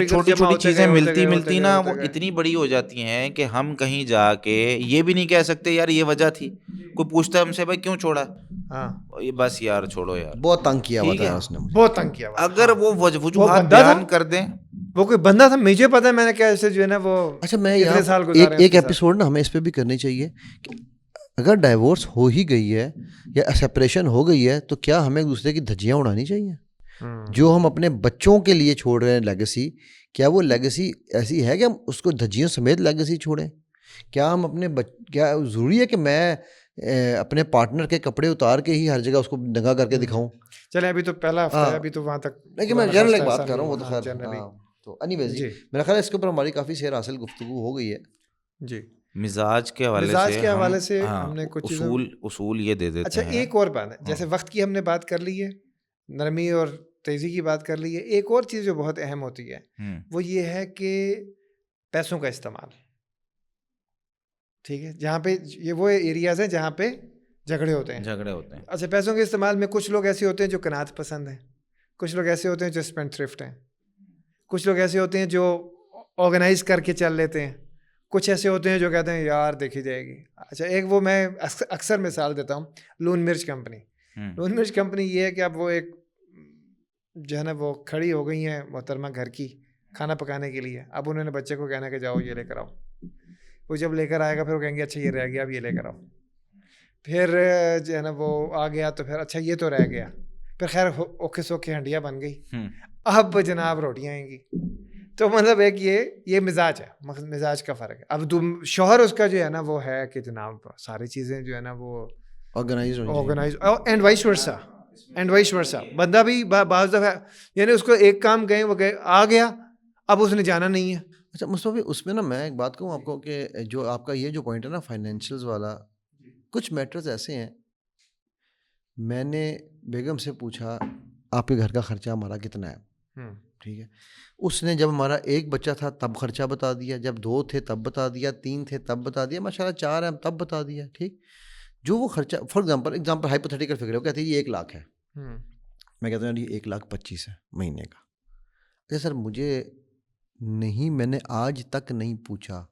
چھوٹی چیزیں ملتی نا وہ اتنی بڑی ہو جاتی ہیں کہ ہم کہیں جا کے یہ بھی نہیں کہہ سکتے یار یہ وجہ تھی. کوئی پوچھتا ہے ہم سے بھائی کیوں چھوڑا, بس یار چھوڑو یار, بہت تنگ کیا ہوا تھا اس نے, بہت تنگ کیا. اگر وہ وجوہات بیان کر دیں, وہ کوئی بندہ تھا, مجھے پتا ہے میں نے کیسے جو ہے نا وہ. اچھا میں ایک ایپیسوڈ نا ہمیں اس پہ بھی کرنی چاہیے کہ اگر ڈائیورس ہو ہی گئی ہے یا سیپریشن ہو گئی ہے تو کیا ہمیں ایک دوسرے کی دھجیاں اڑانی چاہیے؟ جو ہم اپنے بچوں کے لیے چھوڑ رہے ہیں لیگیسی, کیا وہ لیگیسی ایسی ہے کہ ہم اس کو دھجیوں سمیت لیگیسی چھوڑیں؟ کیا ہم اپنے کیا ضروری ہے کہ میں اپنے پارٹنر کے کپڑے اتار کے ہی ہر جگہ اس کو ننگا کر کے دکھاؤں؟ چلے ابھی تو پہلا ہفتہ ہے, ابھی تو وہاں تک لیکن میں جنرل ایک بات کر رہا ہوں, وہ تو خیر. تو اینی ویز میرا خیال ہے اس کے اوپر ہماری کافی سیر حاصل گفتگو ہو گئی ہے. جی, مزاج کے حوالے سے ہم نے کچھ اصول یہ دے دیتے ہیں. اچھا ایک اور بات ہے, جیسے وقت کی ہم نے بات کر لی ہے, نرمی اور تیزی کی بات کر لی ہے, ایک اور چیز جو بہت اہم ہوتی ہے وہ یہ ہے کہ پیسوں کا استعمال. ٹھیک ہے, جہاں پہ یہ وہ ایریاز ہیں جہاں پہ جھگڑے ہوتے ہیں. اچھا پیسوں کے استعمال میں کچھ لوگ ایسے ہوتے ہیں جو قناعت پسند ہیں, کچھ لوگ ایسے ہوتے ہیں جو اسپینڈ تھرفٹ ہیں, کچھ لوگ ایسے ہوتے ہیں جو آرگنائز کر کے چل لیتے ہیں, کچھ ایسے ہوتے ہیں جو کہتے ہیں یار دیکھی جائے گی. اچھا ایک وہ میں اکثر مثال دیتا ہوں, لون مرچ کمپنی. لون مرچ کمپنی یہ ہے کہ اب وہ ایک جو ہے نا وہ کھڑی ہو گئی ہیں محترمہ گھر کی کھانا پکانے کے لیے. اب انہوں نے بچے کو کہنا کہ جاؤ یہ لے کر آؤ, وہ جب لے کر آئے گا پھر وہ کہیں گے اچھا یہ رہ گیا اب یہ لے کر آؤ. پھر جو ہے نا وہ آ گیا تو پھر اچھا یہ تو رہ گیا, پھر خیر اوکھے سوکھے ہنڈیا بن گئی, اب جناب روٹیاں آئیں گی. تو مطلب ایک یہ مزاج ہے, مزاج کا فرق ہے. اب شوہر اس کا جو ہے نا وہ ہے کہ جناب ساری چیزیں جو ہے نا وہ آرگنائز اینڈ وائس ورسا. بندہ بھی بعض دفعہ یعنی اس کو ایک کام گئے وہ گئے آ گیا, اب اس نے جانا نہیں ہے. اچھا مصطفیٰ اس میں نا میں ایک بات کہوں آپ کو کہ جو آپ کا یہ جو پوائنٹ ہے نا فائنینشیلز والا, کچھ میٹرز ایسے ہیں. میں نے بیگم سے پوچھا آپ کے گھر کا خرچہ ہمارا کتنا ہے, ٹھیک ہے. اس نے جب ہمارا 1 بچہ تھا تب خرچہ بتا دیا, جب 2 تھے تب بتا دیا, 3 تھے تب بتا دیا, ماشاءاللہ 4 ہیں تب بتا دیا, ٹھیک. جو وہ خرچہ فار ایگزامپل ہائپوتھیٹیکل فگر ہے, وہ کہتے ہیں یہ 1 لاکھ ہے, میں کہتا ہوں یہ 1,25,000 ہے مہینے کا. اچھا سر مجھے نہیں, میں نے آج تک نہیں پوچھا.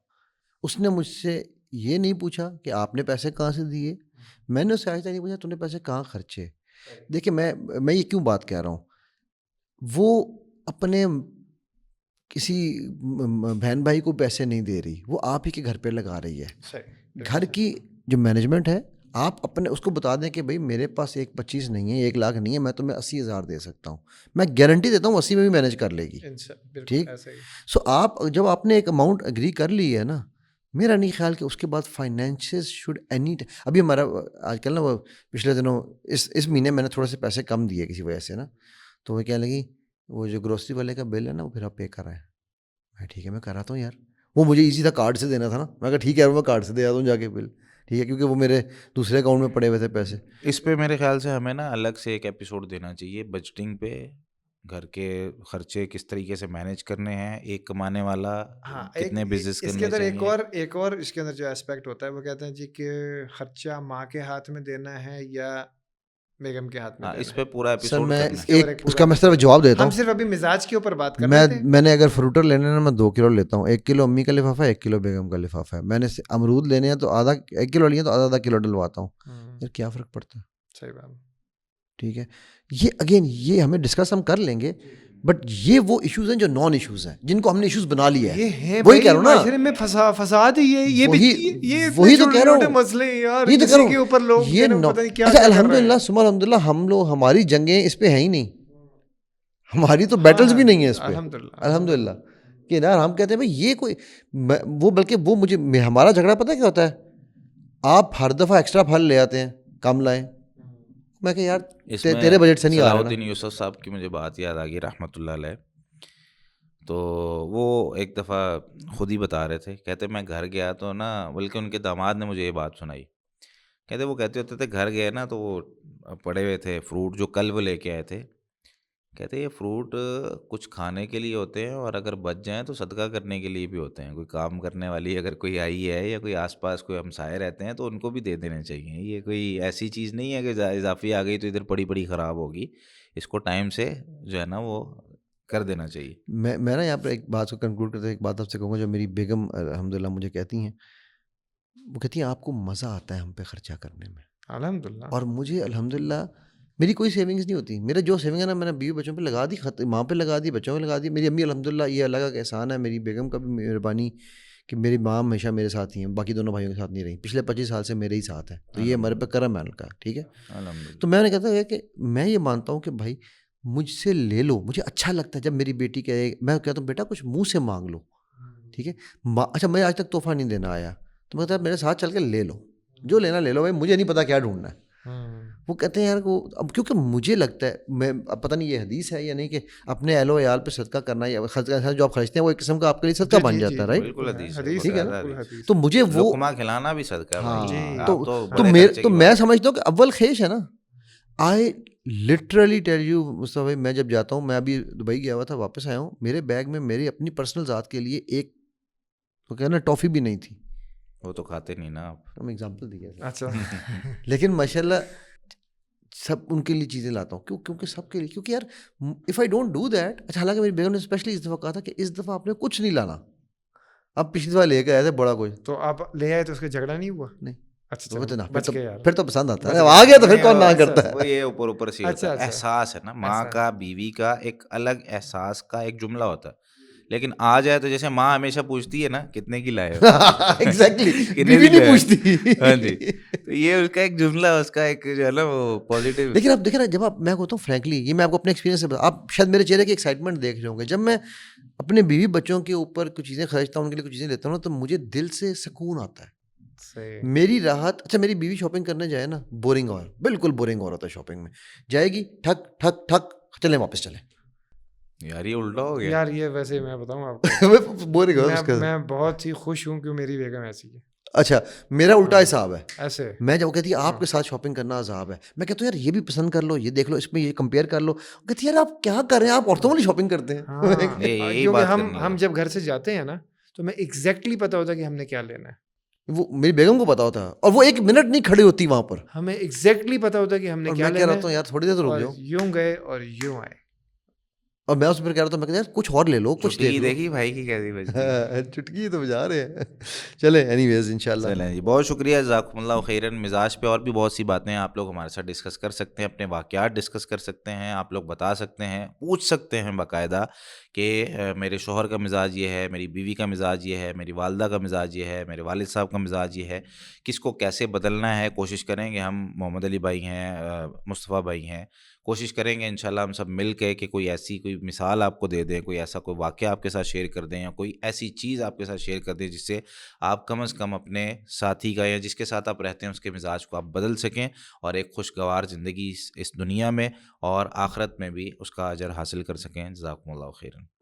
اس نے مجھ سے یہ نہیں پوچھا کہ آپ نے پیسے کہاں سے دیے. میں نے اس سے آج تک نہیں پوچھا تو نے پیسے کہاں خرچے. دیکھیں میں یہ کیوں بات کہہ رہا ہوں, وہ اپنے کسی بہن بھائی کو پیسے نہیں دے رہی, وہ آپ ہی کے گھر پہ لگا رہی ہے. گھر کی جو مینجمنٹ ہے, آپ اپنے اس کو بتا دیں کہ بھائی میرے پاس 1.25 نہیں ہے, 1 لاکھ نہیں ہے, میں تمہیں 80,000 دے سکتا ہوں, میں گارنٹی دیتا ہوں 80 میں بھی مینیج کر لے گی. ٹھیک. سو آپ جب آپ نے ایک اماؤنٹ اگری کر لی ہے نا, میرا نہیں خیال کہ اس کے بعد فائنینشیز شوڈ اینی ابھی ہمارا آج کل نا, وہ پچھلے دنوں اس مہینے میں نے تھوڑے سے پیسے کم دیے کسی وجہ سے نا, تو وہ کہنے لگی وہ جو گروسری والے کا بل ہے نا وہ پھر آپ پے کر رہے ہیں. میں ٹھیک ہے میں کر رہا ہوں یار, وہ مجھے ایزی تھا کارڈ سے دینا تھا نا, میں کہا ٹھیک ہے میں کارڈ سے دے آتا ہوں جا کے بل, ٹھیک ہے, کیونکہ وہ میرے دوسرے اکاؤنٹ میں پڑے ہوئے تھے پیسے. اس پہ میرے خیال سے ہمیں نا الگ سے ایک ایپیسوڈ دینا چاہیے بجٹنگ پہ, گھر کے خرچے کس طریقے سے مینیج کرنے ہیں, ایک کمانے والا کتنے بزنس اس کے کرنے اندر چاہیے. ایک اور اس کے اندر جو اسپیکٹ ہوتا ہے وہ کہتے ہیں جی کہ خرچہ ماں کے ہاتھ میں دینا ہے یا بیگم کے ہاتھ میں دینا ہے. اس پہ پورا سر ایپیسوڈ میں کرنا ہے. اس کا میں صرف جواب دیتا ہم ہوں. صرف ابھی مزاج کے اوپر بات کر رہے تھے. میں نے اگر فروٹر لینے نا میں 2 کلو لیتا ہوں, 1 کلو امی کا لفافہ ہے, 1 کلو بیگم کا لفافہ ہے. میں نے امرود لینے ہیں تو 1 کلو لیے تو آدھا کلو ڈلواتا ہوں. یار کیا فرق پڑتا ہے. صحیح بات. ٹھیک ہے, یہ اگین یہ ہمیں ڈسکس ہم کر لیں گے, بٹ یہ وہ ایشوز ہیں جو نان ایشوز ہیں جن کو ہم نے ایشوز بنا لیا ہے. وہی کہہ رہا ہوں نا, معاشرے میں فساد ہی ہے, یہ وہی تو کہہ رہا ہوں, مسئلے یار یہ تو کہہ رہا کے اوپر لوگ یہ اچھا الحمدللہ ثم الحمدللہ ہماری جنگیں اس پہ ہیں ہی نہیں, ہماری تو بیٹلز بھی نہیں ہیں اس پہ الحمدللہ. کہ یار ہم کہتے ہیں بھائی یہ کوئی وہ, بلکہ وہ مجھے ہمارا جھگڑا پتہ کیا ہوتا ہے, آپ ہر دفعہ ایکسٹرا پھل لے آتے ہیں کم لائیں. میں کہ یار تیرے بجٹ سے نہیں آ رہا. صلاح الدین یوسف صاحب کی مجھے بات یاد آ گئی رحمۃ اللہ علیہ. تو وہ ایک دفعہ خود ہی بتا رہے تھے, کہتے میں گھر گیا تو نا, بلکہ ان کے داماد نے مجھے یہ بات سنائی, کہتے وہ کہتے ہوتے تھے گھر گئے نا تو وہ پڑے ہوئے تھے فروٹ جو کل وہ لے کے آئے تھے, کہتے یہ فروٹ کچھ کھانے کے لیے ہوتے ہیں اور اگر بچ جائیں تو صدقہ کرنے کے لیے بھی ہوتے ہیں. کوئی کام کرنے والی اگر کوئی آئی ہے یا کوئی آس پاس کوئی ہمسائے رہتے ہیں تو ان کو بھی دے دینے چاہیے. یہ کوئی ایسی چیز نہیں ہے کہ اضافی آ گئی تو ادھر پڑی خراب ہوگی, اس کو ٹائم سے جو ہے نا وہ کر دینا چاہیے. میں نا یہاں پر ایک بات کو کنکلوڈ کرتے ایک بات آپ سے کہوں گا, جو میری بیگم الحمدللہ مجھے کہتی ہیں, وہ کہتی ہیں آپ کو مزہ آتا ہے ہم پہ خرچہ کرنے میں. الحمدللہ. اور مجھے الحمدللہ میری کوئی سیونگز نہیں ہوتی. میرا جو سیونگ ہے نا میں نے بیوی بچوں پہ لگا دی, ماں پہ لگا دی, بچوں پہ لگا دی. میری امی الحمدللہ, یہ اللہ کا احسان ہے, میری بیگم کا بھی مہربانی کہ میری ماں ہمیشہ میرے ساتھ ہی ہیں, باقی دونوں بھائیوں کے ساتھ نہیں رہی, پچھلے 25 سال سے میرے ہی ساتھ ہے. تو یہ ہمارے پہ کرم ہے ان کا. ٹھیک ہے, تو میں نے کہتا ہے کہ میں یہ مانتا ہوں کہ بھائی مجھ سے لے لو, مجھے اچھا لگتا ہے جب میری بیٹی کہے, میں کہتا ہوں بیٹا کچھ منہ سے مانگ لو. ٹھیک ہے, اچھا میں آج تک تحفہ نہیں دینا آیا, تو میں کہتا میرے ساتھ چل کے لے لو, جو لینا لے لو بھائی, مجھے نہیں پتا کیا ڈھونڈنا ہے. وہ کہتے ہیں یار وہ اب کیونکہ مجھے لگتا ہے, میں اب پتہ نہیں یہ حدیث ہے یا نہیں, کہ اپنے اہل و عیال پہ صدقہ کرنا یا جو آپ خرچتے ہیں وہ ایک قسم کا آپ کے لیے صدقہ بن جاتا ہے, رائٹ. ٹھیک ہے نا, تو مجھے وہ لقمہ کھلانا بھی صدقہ ہے. ہاں, تو میں سمجھتا ہوں کہ اول خیش ہے نا. آئی لٹرلی ٹیل یو مصطفیٰ بھائی, میں جب جاتا ہوں, میں ابھی دبئی گیا ہوا تھا, واپس آیا ہوں, میرے بیگ میں میری اپنی پرسنل ذات کے لیے ایک وہ کہنا ٹافی بھی نہیں تھی. وہ تو کھاتے نہیں نا آپ, ہم ایگزامپل دیا. اچھا. لیکن ماشاء اللہ سب ان کے لیے چیزیں لاتا ہوں, کیونکہ سب کے لیے, کیونکہ یار if I don't do that. اچھا حالانکہ میری بیگم نے اسپیشلی اس دفعہ کہا تھا کہ اس دفعہ آپ نے کچھ نہیں لانا, اب پچھلی دفعہ لے کے آئے تھے بڑا کوئی, تو آپ لے آئے تو اس کا جھگڑا نہیں ہوا؟ نہیں. اچھا, پھر تو پسند آتا ہے, آ گیا تو پھر کون نہ کرتا ہے. وہ یہ اوپر سے احساس ہے نا, ماں کا بیوی کا ایک الگ احساس کا ایک جملہ ہوتا ہے. لیکن آ جائے تو جیسے ماں ہمیشہ پوچھتی ہے نا کتنے کی لائے ہو, ایگزیکٹلی بیوی نہیں پوچھتی. ہاں جی, تو یہ اس کا ایک جملہ, اس کا ایک جو ہے نا وہ پازیٹیو. لیکن آپ دیکھیں نا, جب آپ, میں کہتا ہوں فرینکلی, یہ میں آپ کو اپنے ایکسپیرینس سے بتا, آپ شاید میرے چہرے کی ایکسائٹمنٹ دیکھ رہے ہوں گے, جب میں اپنے بیوی بچوں کے اوپر کچھ چیزیں خرچتا ہوں, ان کے لیے کچھ چیزیں لیتا ہوں تو مجھے دل سے سکون آتا ہے, میری راحت. اچھا میری بیوی شاپنگ کرنے جائے نا, بورنگ اور بالکل بورنگ اور ہوتا ہے شاپنگ میں, جائے گی ٹھک ٹھک ٹھک, چلیں واپس چلیں. یار یہ الٹا ہو گیا یار. یہ ویسے میں بتاؤں آپ کو, بورنگ ہو, میں بہت ہی خوش ہوں کہ میری بیگم ایسی ہے. اچھا میرا الٹا حساب ہے ایسے, میں جب وہ کہتی ہے آپ کے ساتھ شاپنگ کرنا عذاب ہے, میں کہتا ہوں یار یہ بھی پسند کر لو, یہ دیکھ لو, اس میں یہ کمپیئر کر لو. کہتی ہے یار آپ کیا کر رہے ہیں, آپ عورتوں والی شاپنگ کرتے ہیں. کیونکہ ہم جب گھر سے جاتے ہیں نا تو میں ایگزیکٹلی پتا ہوتا ہے کہ ہم نے کیا لینا ہے. وہ میری بیگم کو پتا ہوتا ہے, اور وہ ایک منٹ نہیں کھڑی ہوتی وہاں پر, ہمیں ایگزیکٹلی پتا ہوتا ہے کہ ہم نے کیا لینا ہے. یار تھوڑی دیر رک جاؤ, یوں گئے اور یوں آئے. اور میں اس پر کہہ رہا تھا، میں کہتا یار کچھ اور لے لو، کچھ چٹکی دیکھ لو. دیکھی بھائی کی کیسی بجتی. چٹکی تو بجا رہے ہیں. چلیں اینی ویز انشاءاللہ. چلیں جی، بہت شکریہ، جزاکم اللہ خیراً. مزاج پہ اور بھی بہت سی باتیں آپ لوگ ہمارے ساتھ ڈسکس کر سکتے ہیں، اپنے واقعات ڈسکس کر سکتے ہیں، آپ لوگ بتا سکتے ہیں، پوچھ سکتے ہیں باقاعدہ کہ میرے شوہر کا مزاج یہ ہے، میری بیوی کا مزاج یہ ہے، میری والدہ کا مزاج یہ ہے، میرے والد صاحب کا مزاج یہ ہے، کس کو کیسے بدلنا ہے. کوشش کریں گے، ہم محمد علی بھائی ہیں، مصطفیٰ بھائی ہیں، کوشش کریں گے انشاءاللہ ہم سب مل کے کہ کوئی ایسی کوئی مثال آپ کو دے دیں، کوئی ایسا کوئی واقعہ آپ کے ساتھ شیئر کر دیں، یا کوئی ایسی چیز آپ کے ساتھ شیئر کر دیں جس سے آپ کم از کم اپنے ساتھی کا یا جس کے ساتھ آپ رہتے ہیں اس کے مزاج کو آپ بدل سکیں، اور ایک خوشگوار زندگی اس دنیا میں اور آخرت میں بھی اس کا اجر حاصل کر سکیں. جزاکم اللہ خیراً.